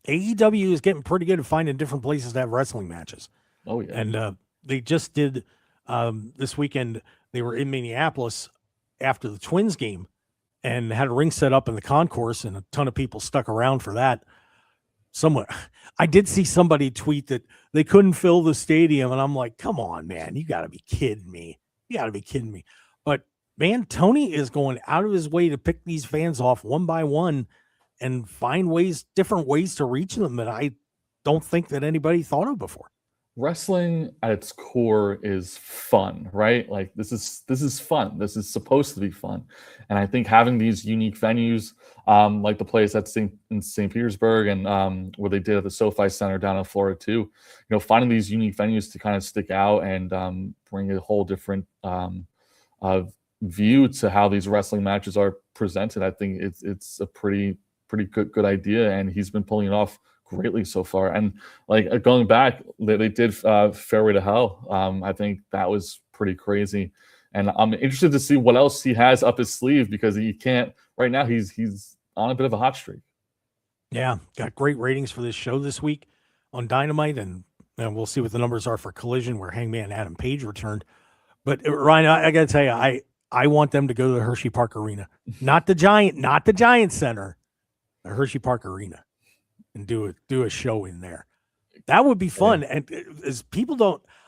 AEW is getting pretty good at finding different places to have wrestling matches. Oh yeah, and they just did this weekend. They were in Minneapolis after the Twins game and had a ring set up in the concourse, and a ton of people stuck around for that. I did see somebody tweet that they couldn't fill the stadium, and I'm like, come on, man, you got to be kidding me. But man, Tony is going out of his way to pick these fans off one by one and find different ways to reach them that I don't think that anybody thought of before. Wrestling at its core is fun, right? Like this is fun. This is supposed to be fun. And I think having these unique venues, like the place in St. Petersburg and where they did at the SoFi Center down in Florida too, finding these unique venues to kind of stick out and bring a whole different view to how these wrestling matches are presented. I think it's a pretty good idea, and he's been pulling it off greatly so far. And like going back, they did Fairway to Hell. I think that was pretty crazy, and I'm interested to see what else he has up his sleeve, because he can't right now. He's on a bit of a hot streak. Yeah, got great ratings for this show this week on Dynamite, and we'll see what the numbers are for Collision, where Hangman Adam Page returned. But Ryan, I got to tell you, I want them to go to the Hershey Park Arena, not the Giant Center, the Hershey Park Arena, and do a show in there. That would be fun. Yeah. And as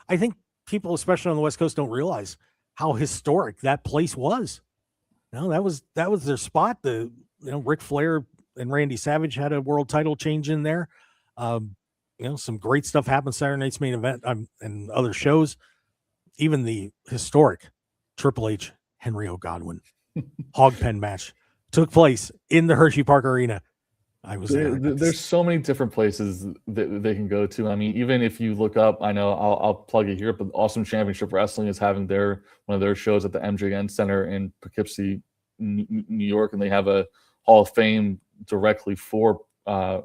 I think people, especially on the West Coast, don't realize how historic that place was. No, that was their spot. The Ric Flair and Randy Savage had a world title change in there. Some great stuff happened Saturday night's main event and other shows. Even the historic Triple H Henry O. Godwin hog pen match took place in the Hershey Park Arena. I was there. There's so many different places that they can go to. I mean, even if you look up, I know I'll plug it here, but Awesome Championship Wrestling is having one of their shows at the MJN Center in Poughkeepsie, New York, and they have a Hall of Fame directly for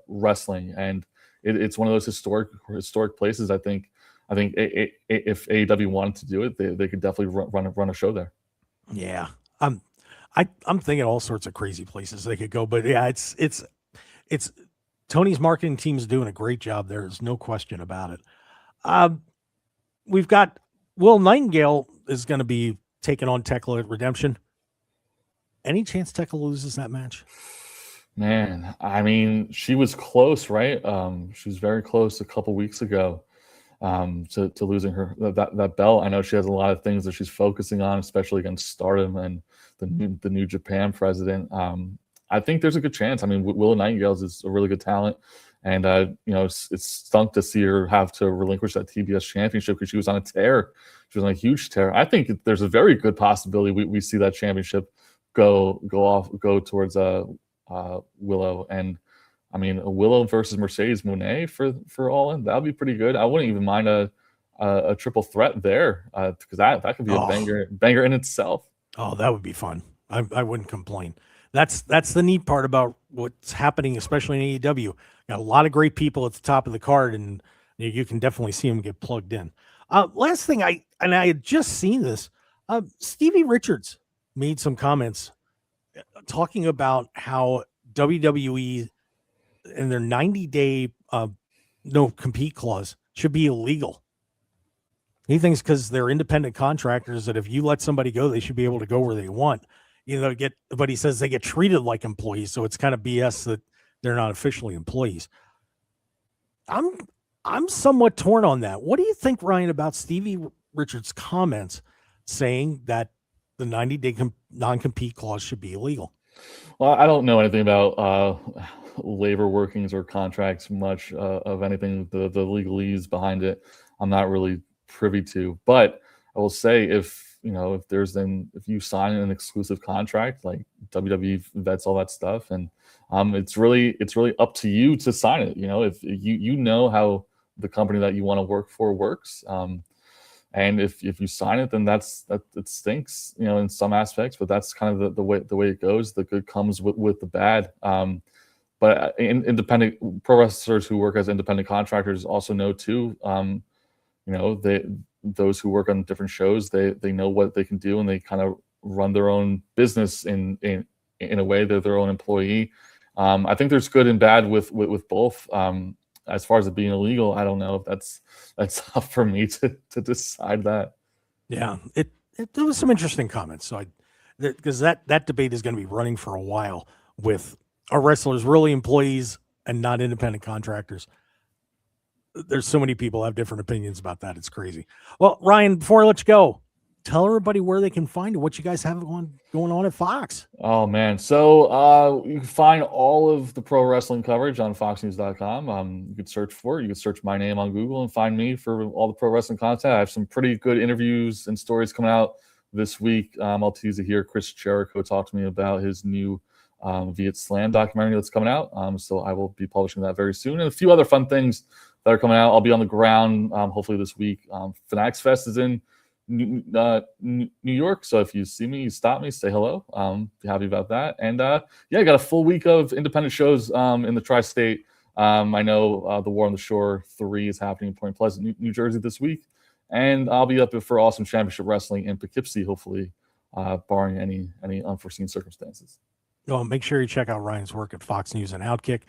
wrestling, and it's one of those historic places. I think if AEW wanted to do it, they could definitely run a show there. Yeah, I'm thinking all sorts of crazy places they could go, but yeah, it's Tony's marketing team's doing a great job. There's no question about it. We've got Will Nightingale is going to be taking on Tekla at Redemption. Any chance Tekla loses that match? Man, I mean, she was close, right? She was very close a couple weeks ago to losing that belt. I know she has a lot of things that she's focusing on, especially against Stardom and the New Japan president. I think there's a good chance. I mean, Willow Nightingale is a really good talent, and it's stunk to see her have to relinquish that TBS championship because she was on a tear. She was on a huge tear. I think there's a very good possibility we see that championship go towards Willow. And I mean, a Willow versus Mercedes Moné for All In, that would be pretty good. I wouldn't even mind a triple threat there because that could be a banger in itself. Oh, that would be fun. I wouldn't complain. That's the neat part about what's happening, especially in AEW. Got a lot of great people at the top of the card, and you can definitely see them get plugged in. Last thing, I had just seen this. Stevie Richards made some comments talking about how WWE and their 90-day no compete clause should be illegal. He thinks because they're independent contractors that if you let somebody go, they should be able to go where they want. But he says they get treated like employees, so it's kind of BS that they're not officially employees. I'm somewhat torn on that. What do you think, Ryan, about Stevie Richards' comments saying that the 90-day non-compete clause should be illegal? Well, I don't know anything about labor workings or contracts much of anything, the legalese behind it. I'm not really privy to, but I will say if you sign an exclusive contract, like WWE vets all that stuff, and it's really up to you to sign it. If you know how the company that you want to work for works, and if you sign it, then it stinks, in some aspects, but that's kind of the way it goes. The good comes with the bad. But independent pro wrestlers who work as independent contractors also know too. Those who work on different shows, they know what they can do, and they kind of run their own business in a way. They're their own employee. I think there's good and bad with both. As far as it being illegal, I don't know if that's up for me to decide that. Yeah, there was some interesting comments. So because that debate is going to be running for a while with are wrestlers really employees and not independent contractors? There's so many people have different opinions about that. It's crazy. Well, Ryan, before I let you go, tell everybody where they can find what you guys have going on at Fox. Oh, man. So you can find all of the pro wrestling coverage on foxnews.com. You could search for it. You could search my name on Google and find me for all the pro wrestling content. I have some pretty good interviews and stories coming out this week. I'll tease it here. Chris Jericho talked to me about his new Viet Slam documentary that's coming out. So I will be publishing that very soon. And a few other fun things that are coming out. I'll be on the ground hopefully this week. Fanatics Fest is in New York, so if you see me, you stop me, say hello. Be happy about that. And I got a full week of independent shows in the tri-state. I know the War on the Shore 3 is happening in Point Pleasant, New Jersey this week, and I'll be up for Awesome Championship Wrestling in Poughkeepsie, hopefully, barring any unforeseen circumstances. Well, make sure you check out Ryan's work at Fox News and Outkick.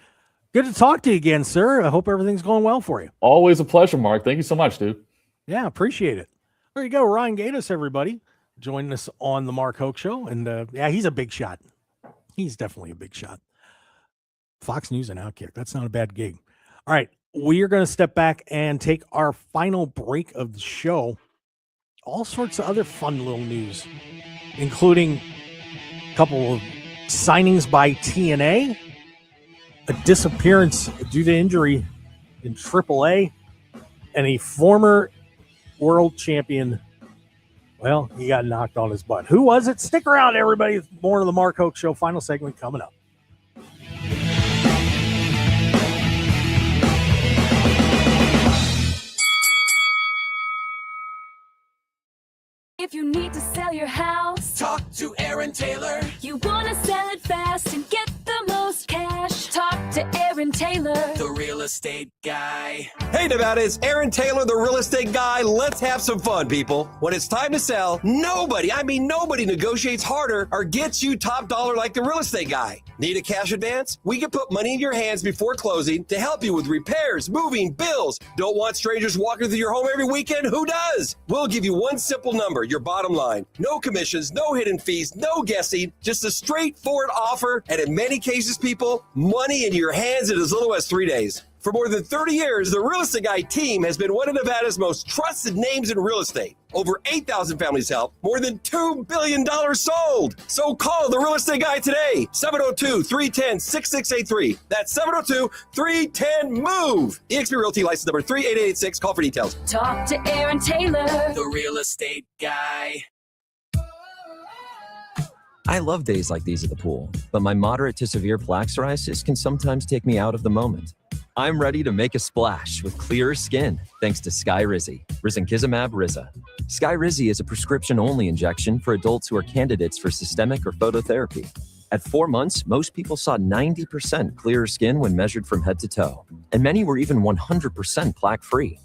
Good to talk to you again, sir. I hope everything's going well for you. Always a pleasure, Mark. Thank you so much, dude. Yeah, appreciate it. There you go, Ryan Gatiss, everybody, joining us on the Mark Hoke Show. And he's a big shot. He's definitely a big shot. Fox News and Outkick. That's not a bad gig. All right, we are going to step back and take our final break of the show. All sorts of other fun little news, including a couple of signings by TNA, a disappearance due to injury in AAA, and a former world champion. Well, he got knocked on his butt. Who was it? Stick around, everybody. More of the Mark Hoke Show. Final segment coming up. If you need to sell your house, talk to Aaron Taylor. You want to sell it fast and get the most cash, talk to Aaron Taylor, the real estate guy. Hey Nevada, it's Aaron Taylor, the real estate guy. Let's have some fun, people. When it's time to sell, nobody negotiates harder or gets you top dollar like the real estate guy. Need a cash advance? We can put money in your hands before closing to help you with repairs, moving, bills. Don't want strangers walking through your home every weekend? Who does? We'll give you one simple number, your bottom line. No commissions, no hidden fees, no guessing, just a straightforward offer. And in many cases, people, money in your hands in as little as 3 days. For more than 30 years, the Real Estate Guy team has been one of Nevada's most trusted names in real estate. Over 8,000 families helped, more than $2 billion sold. So call the Real Estate Guy today, 702-310-6683. That's 702-310-MOVE. eXp Realty license number 38886. Call for details. Talk to Aaron Taylor, the real estate guy. I love days like these at the pool, but my moderate to severe plaque psoriasis can sometimes take me out of the moment. I'm ready to make a splash with clearer skin thanks to Skyrizi, risankizumab Riza. Skyrizi is a prescription-only injection for adults who are candidates for systemic or phototherapy. At 4 months, most people saw 90% clearer skin when measured from head to toe, and many were even 100% plaque-free.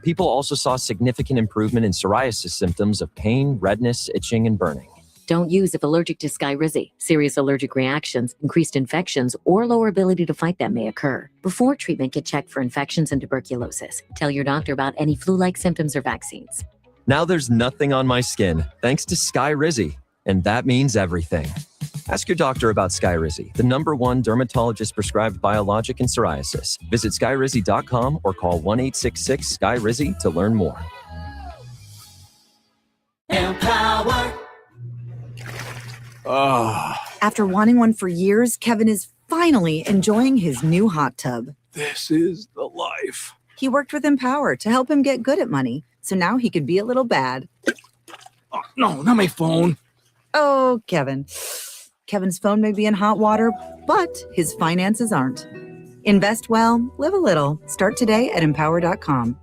People also saw significant improvement in psoriasis symptoms of pain, redness, itching, and burning. Don't use if allergic to Skyrizi. Serious allergic reactions, increased infections, or lower ability to fight them may occur. Before treatment, get checked for infections and tuberculosis. Tell your doctor about any flu-like symptoms or vaccines. Now there's nothing on my skin thanks to Skyrizi, and that means everything. Ask your doctor about Skyrizi, the #1 dermatologist-prescribed biologic in psoriasis. Visit skyrizi.com or call 1-866-SKY-RIZI to learn more. Empower. After wanting one for years, Kevin is finally enjoying his new hot tub. This is the life. He worked with Empower to help him get good at money, so now he could be a little bad. Oh, no, not my phone. Oh, Kevin. Kevin's phone may be in hot water, but his finances aren't. Invest well, live a little. Start today at empower.com.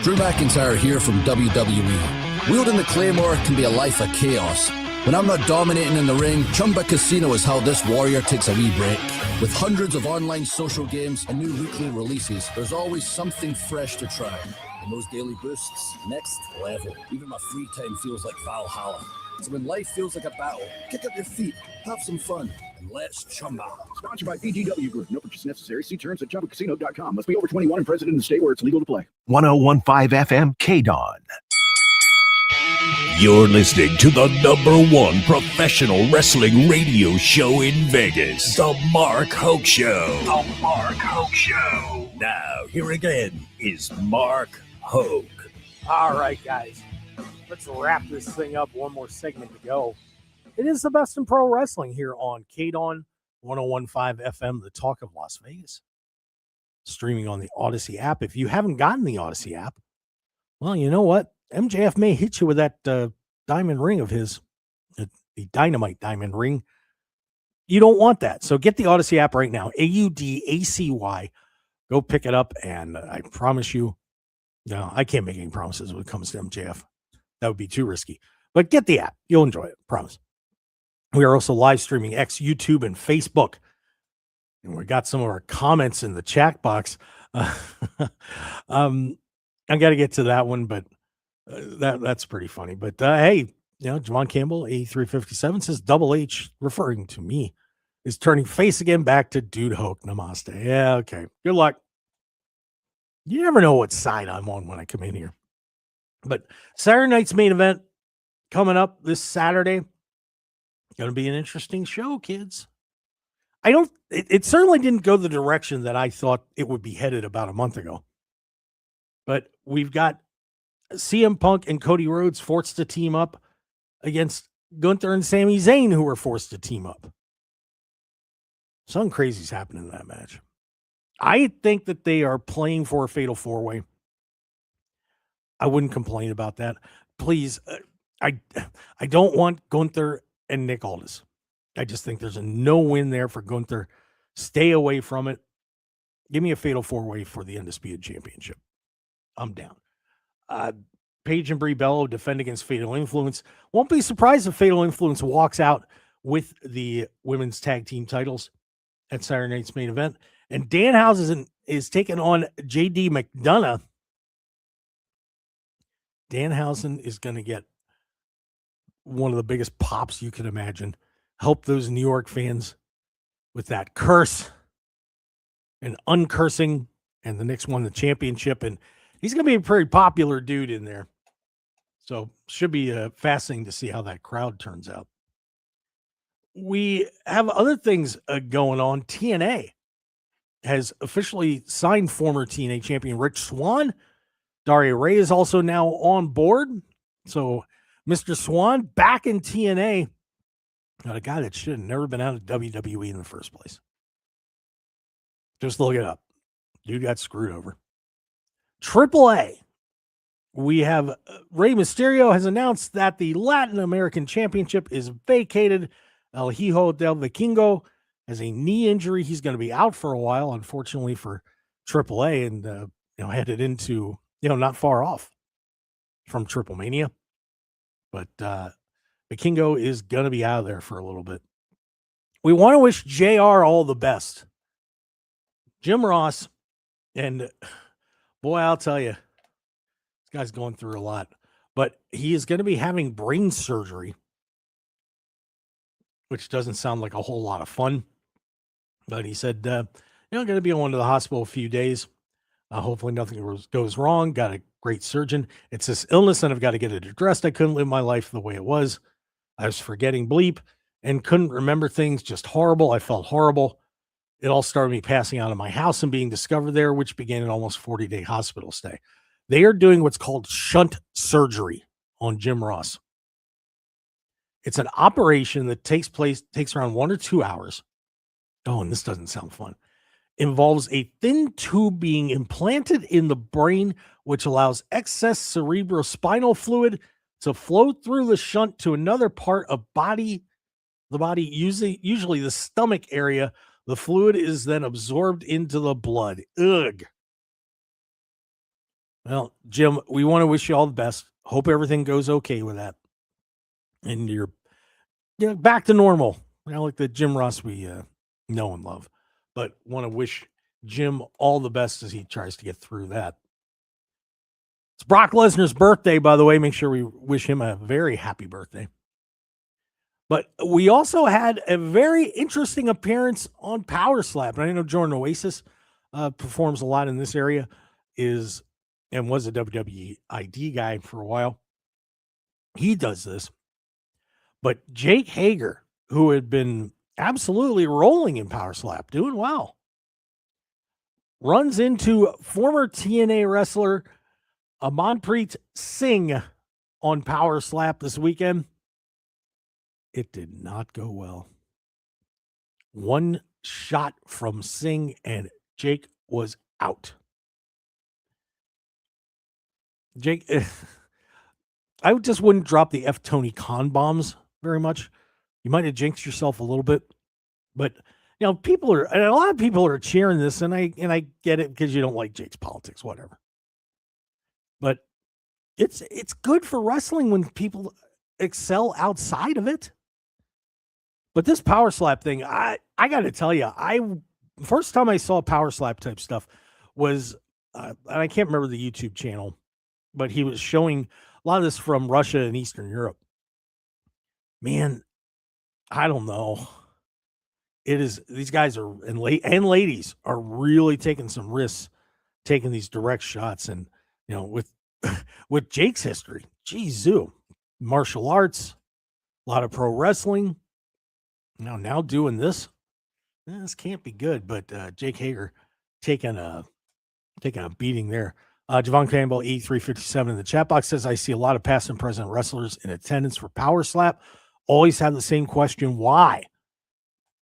Drew McIntyre here from WWE. Wielding the Claymore can be a life of chaos. When I'm not dominating in the ring, Chumba Casino is how this warrior takes a wee break. With hundreds of online social games and new weekly releases, there's always something fresh to try. And those daily boosts, next level. Even my free time feels like Valhalla. So when life feels like a battle, kick up your feet, have some fun, and let's chumba. Sponsored by BGW Group. No purchase necessary. See terms at ChumbaCasino.com. Must be over 21 and present in the state where it's legal to play. 1015 FM KDAWN. You're listening to the #1 professional wrestling radio show in Vegas, The Mark Hoke Show. The Mark Hoke Show. Now, here again is Mark Hoke. All right, guys. Let's wrap this thing up. One more segment to go. It is the best in pro wrestling here on KDAWN 1015 FM, the talk of Las Vegas. Streaming on the Odyssey app. If you haven't gotten the Odyssey app, well, you know what? MJF may hit you with that diamond ring of his, the dynamite diamond ring. You don't want that. So get the Odyssey app right now. AUDACY. Go pick it up, and I promise you, no, I can't make any promises when it comes to MJF. That would be too risky. But get the app. You'll enjoy it. Promise. We are also live streaming X, YouTube, and Facebook. And we got some of our comments in the chat box. I got to get to that one, but that's pretty funny. But hey, you know, Javon Campbell, 8357 says Double H, referring to me, is turning face again back to Dude Hoke. Namaste. Yeah, okay. Good luck. You never know what side I'm on when I come in here. But Saturday night's main event coming up this Saturday. Going to be an interesting show, kids. It certainly didn't go the direction that I thought it would be headed about a month ago. But we've got CM Punk and Cody Rhodes forced to team up against Gunther and Sami Zayn, who were forced to team up. Something crazy's happening in that match. I think that they are playing for a fatal four-way. I wouldn't complain about that. Please, I don't want Gunther and Nick Aldis. I just think there's a no-win there for Gunther. Stay away from it. Give me a fatal four-way for the Undisputed Championship. I'm down. Paige and Brie Bella defend against Fatal Influence. Won't be surprised if Fatal Influence walks out with the women's tag team titles at Saturday night's main event. And Danhausen is taking on JD McDonough. Danhausen is going to get one of the biggest pops you can imagine. Help those New York fans with that curse and uncursing. And the Knicks won the championship. And he's going to be a pretty popular dude in there. So should be fascinating to see how that crowd turns out. We have other things going on. TNA has officially signed former TNA champion Rich Swann. Daria Ray is also now on board. So Mr. Swann back in TNA. Not a guy that should have never been out of WWE in the first place. Just look it up. Dude got screwed over. AAA. We have Rey Mysterio has announced that the Latin American Championship is vacated. El Hijo del Vikingo has a knee injury. He's going to be out for a while, unfortunately, for AAA, and headed into not far off from Triple Mania. But Vikingo is going to be out of there for a little bit. We want to wish JR all the best. Jim Ross, and boy, I'll tell you, this guy's going through a lot. But he is going to be having brain surgery, which doesn't sound like a whole lot of fun. But he said, I'm going to be going to the hospital a few days. Hopefully nothing goes wrong. Got a great surgeon. It's this illness, and I've got to get it addressed. I couldn't live my life the way it was. I was forgetting bleep and couldn't remember things. Just horrible. I felt horrible. It all started me passing out of my house and being discovered there, which began an almost 40-day hospital stay. They are doing what's called shunt surgery on Jim Ross. It's an operation that takes around 1 or 2 hours. Oh, and this doesn't sound fun. Involves a thin tube being implanted in the brain, which allows excess cerebrospinal fluid to flow through the shunt to another part of the body, usually the stomach area. The fluid is then absorbed into the blood. Ugh. Well, Jim, we want to wish you all the best. Hope everything goes okay with that. And you're back to normal. Like the Jim Ross we know and love. But want to wish Jim all the best as he tries to get through that. It's Brock Lesnar's birthday, by the way. Make sure we wish him a very happy birthday. But we also had a very interesting appearance on Power Slap. And I know Jordan Oasis performs a lot in this area, was a WWE ID guy for a while. He does this. But Jake Hager, who had been absolutely rolling in Power Slap, doing well, runs into former TNA wrestler Amanpreet Singh on Power Slap this weekend. It did not go well. One shot from Singh and Jake was out. Jake, I just wouldn't drop the F Tony Khan bombs very much. You might have jinxed yourself a little bit, but a lot of people are cheering this, and I get it because you don't like Jake's politics, whatever. But it's good for wrestling when people excel outside of it. But this Power Slap thing, I got to tell you, first time I saw Power Slap type stuff was, and I can't remember the YouTube channel, but he was showing a lot of this from Russia and Eastern Europe. Man, I don't know. These guys and ladies are really taking some risks, taking these direct shots, and with Jake's history, geez, martial arts, a lot of pro wrestling. Now doing this, this can't be good. But Jake Hager taking a beating there. Javon Campbell, 8357 in the chat box says, I see a lot of past and present wrestlers in attendance for Power Slap. Always have the same question. Why?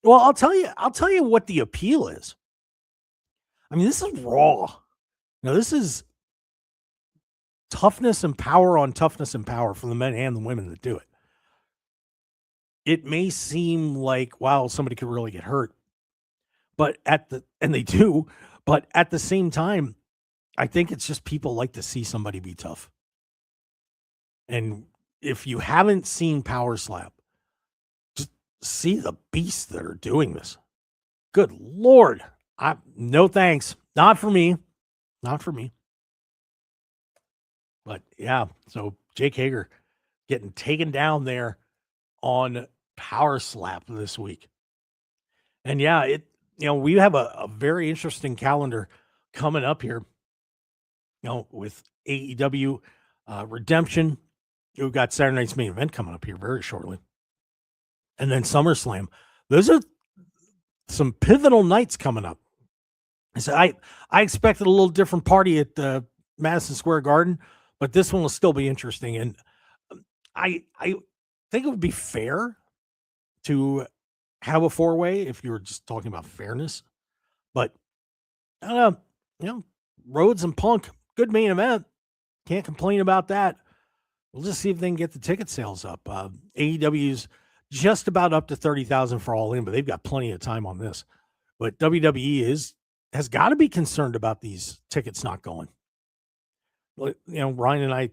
Well, I'll tell you what the appeal is. I mean, this is raw. Now, this is toughness and power on toughness and power for the men and the women that do it. It may seem like, wow, somebody could really get hurt. But and they do, but at the same time, I think it's just people like to see somebody be tough. And if you haven't seen Power Slap, just see the beasts that are doing this. Good Lord. No thanks. Not for me. Not for me. But yeah, so Jake Hager getting taken down there on Power Slap this week. And yeah, we have a very interesting calendar coming up here. With AEW Redemption, we've got Saturday night's main event coming up here very shortly. And then SummerSlam. Those are some pivotal nights coming up. So I expected a little different party at Madison Square Garden, but this one will still be interesting. And I think it would be fair to have a four-way if you were just talking about fairness. But I don't know, Rhodes and Punk, good main event. Can't complain about that. We'll just see if they can get the ticket sales up. AEW's just about up to 30,000 for All In, but they've got plenty of time on this. But WWE has got to be concerned about these tickets not going. Ryan and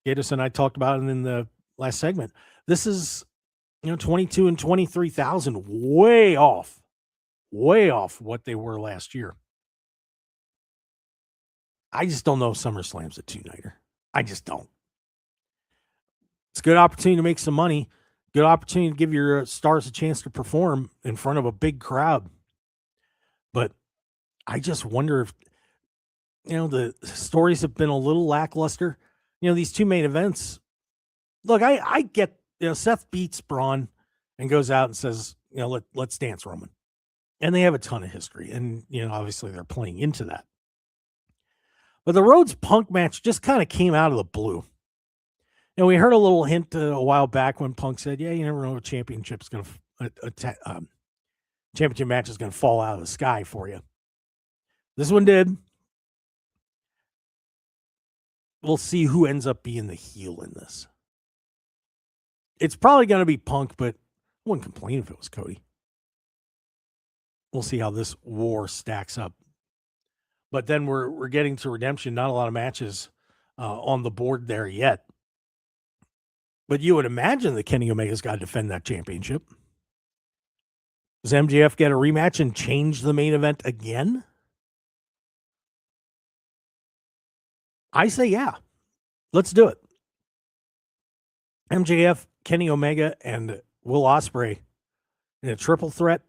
Gatus and I talked about it in the last segment. This is, 22 and 23,000, way off what they were last year. I just don't know if SummerSlam's a two-nighter. I just don't. It's a good opportunity to make some money. Good opportunity to give your stars a chance to perform in front of a big crowd. But I just wonder if, the stories have been a little lackluster. These two main events. Look, I get, Seth beats Braun and goes out and says, let's dance, Roman. And they have a ton of history. And, obviously they're playing into that. But the Rhodes Punk match just kind of came out of the blue. We heard a little hint a while back when Punk said, yeah, you never know, championship match is going to fall out of the sky for you. This one did. We'll see who ends up being the heel in this. It's probably going to be Punk, but I wouldn't complain if it was Cody. We'll see how this war stacks up. But then we're getting to Redemption. Not a lot of matches on the board there yet. But you would imagine that Kenny Omega's got to defend that championship. Does MJF get a rematch and change the main event again? I say yeah. Let's do it. MJF, Kenny Omega, and Will Ospreay in a triple threat.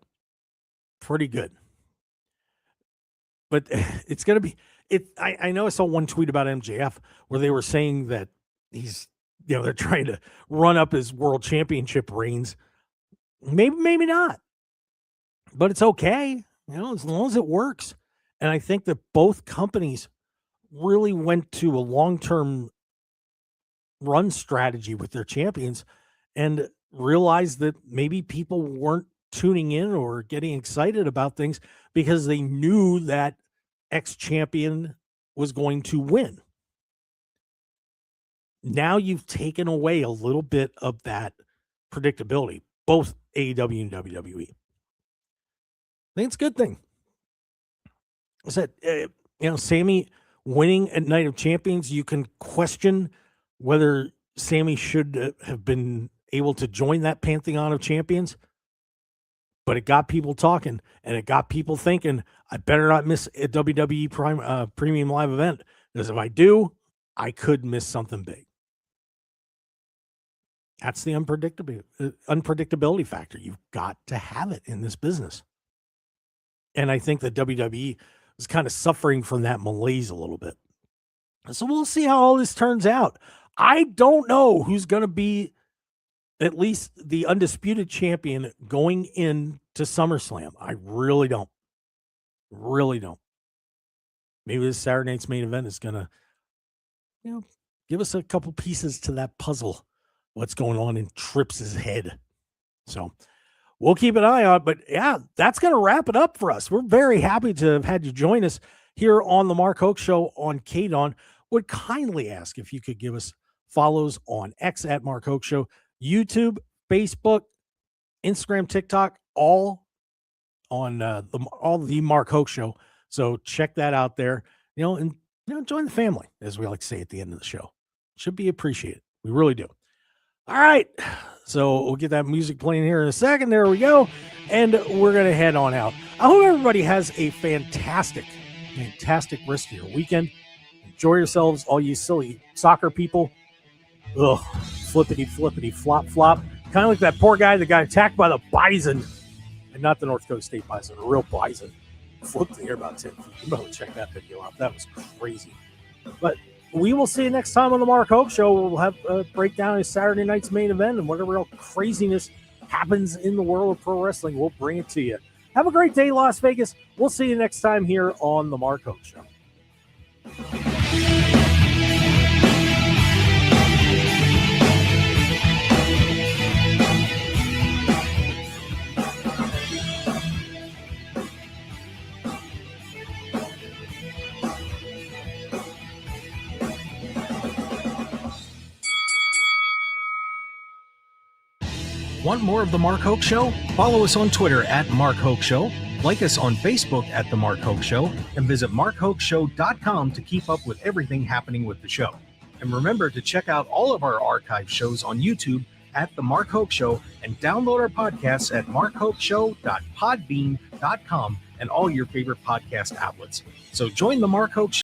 Pretty good. But it's going to be I know I saw one tweet about MJF where they were saying that he's, they're trying to run up his world championship reigns. Maybe not. But it's okay, as long as it works. And I think that both companies really went to a long-term run strategy with their champions and realized that maybe people weren't tuning in or getting excited about things because they knew that ex-champion was going to win. Now you've taken away a little bit of that predictability, both AEW and WWE. I think it's a good thing. I said, Sammy winning at Night of Champions, you can question whether Sammy should have been able to join that pantheon of champions. But it got people talking, and it got people thinking, I better not miss a WWE Premium Live event, because if I do, I could miss something big. That's the unpredictability factor. You've got to have it in this business. And I think that WWE is kind of suffering from that malaise a little bit. So we'll see how all this turns out. I don't know who's going to be at least the undisputed champion going into SummerSlam. I really don't. Really don't. Maybe this Saturday night's main event is going to give us a couple pieces to that puzzle. What's going on in Tripps's head? So we'll keep an eye on it. But yeah, that's going to wrap it up for us. We're very happy to have had you join us here on the Mark Hoke Show on KDAWN. Would kindly ask if you could give us follows on X at Mark Hoke Show, YouTube, Facebook, Instagram, TikTok, all on the Mark Hoke Show. So check that out there, and join the family, as we like to say at the end of the show. Should be appreciated. We really do. All right. So we'll get that music playing here in a second. There we go. And we're going to head on out. I hope everybody has a fantastic rest of your weekend. Enjoy yourselves, all you silly soccer people. Ugh, flippity, flop. Kind of like that poor guy that got attacked by the bison. And not the North Dakota State bison, a real bison. Flipped the air about 10 feet. You better check that video out. That was crazy. But we will see you next time on the Mark Hoke Show. We'll have a breakdown of Saturday night's main event and whatever else craziness happens in the world of pro wrestling. We'll bring it to you. Have a great day, Las Vegas. We'll see you next time here on the Mark Hoke Show. Want more of The Mark Hoke Show? Follow us on Twitter at Mark Hoke Show, like us on Facebook at The Mark Hoke Show, and visit markhokeshow.com to keep up with everything happening with the show. And remember to check out all of our archive shows on YouTube at The Mark Hoke Show and download our podcasts at markhokeshow.podbean.com and all your favorite podcast outlets. So join The Mark Hoke Show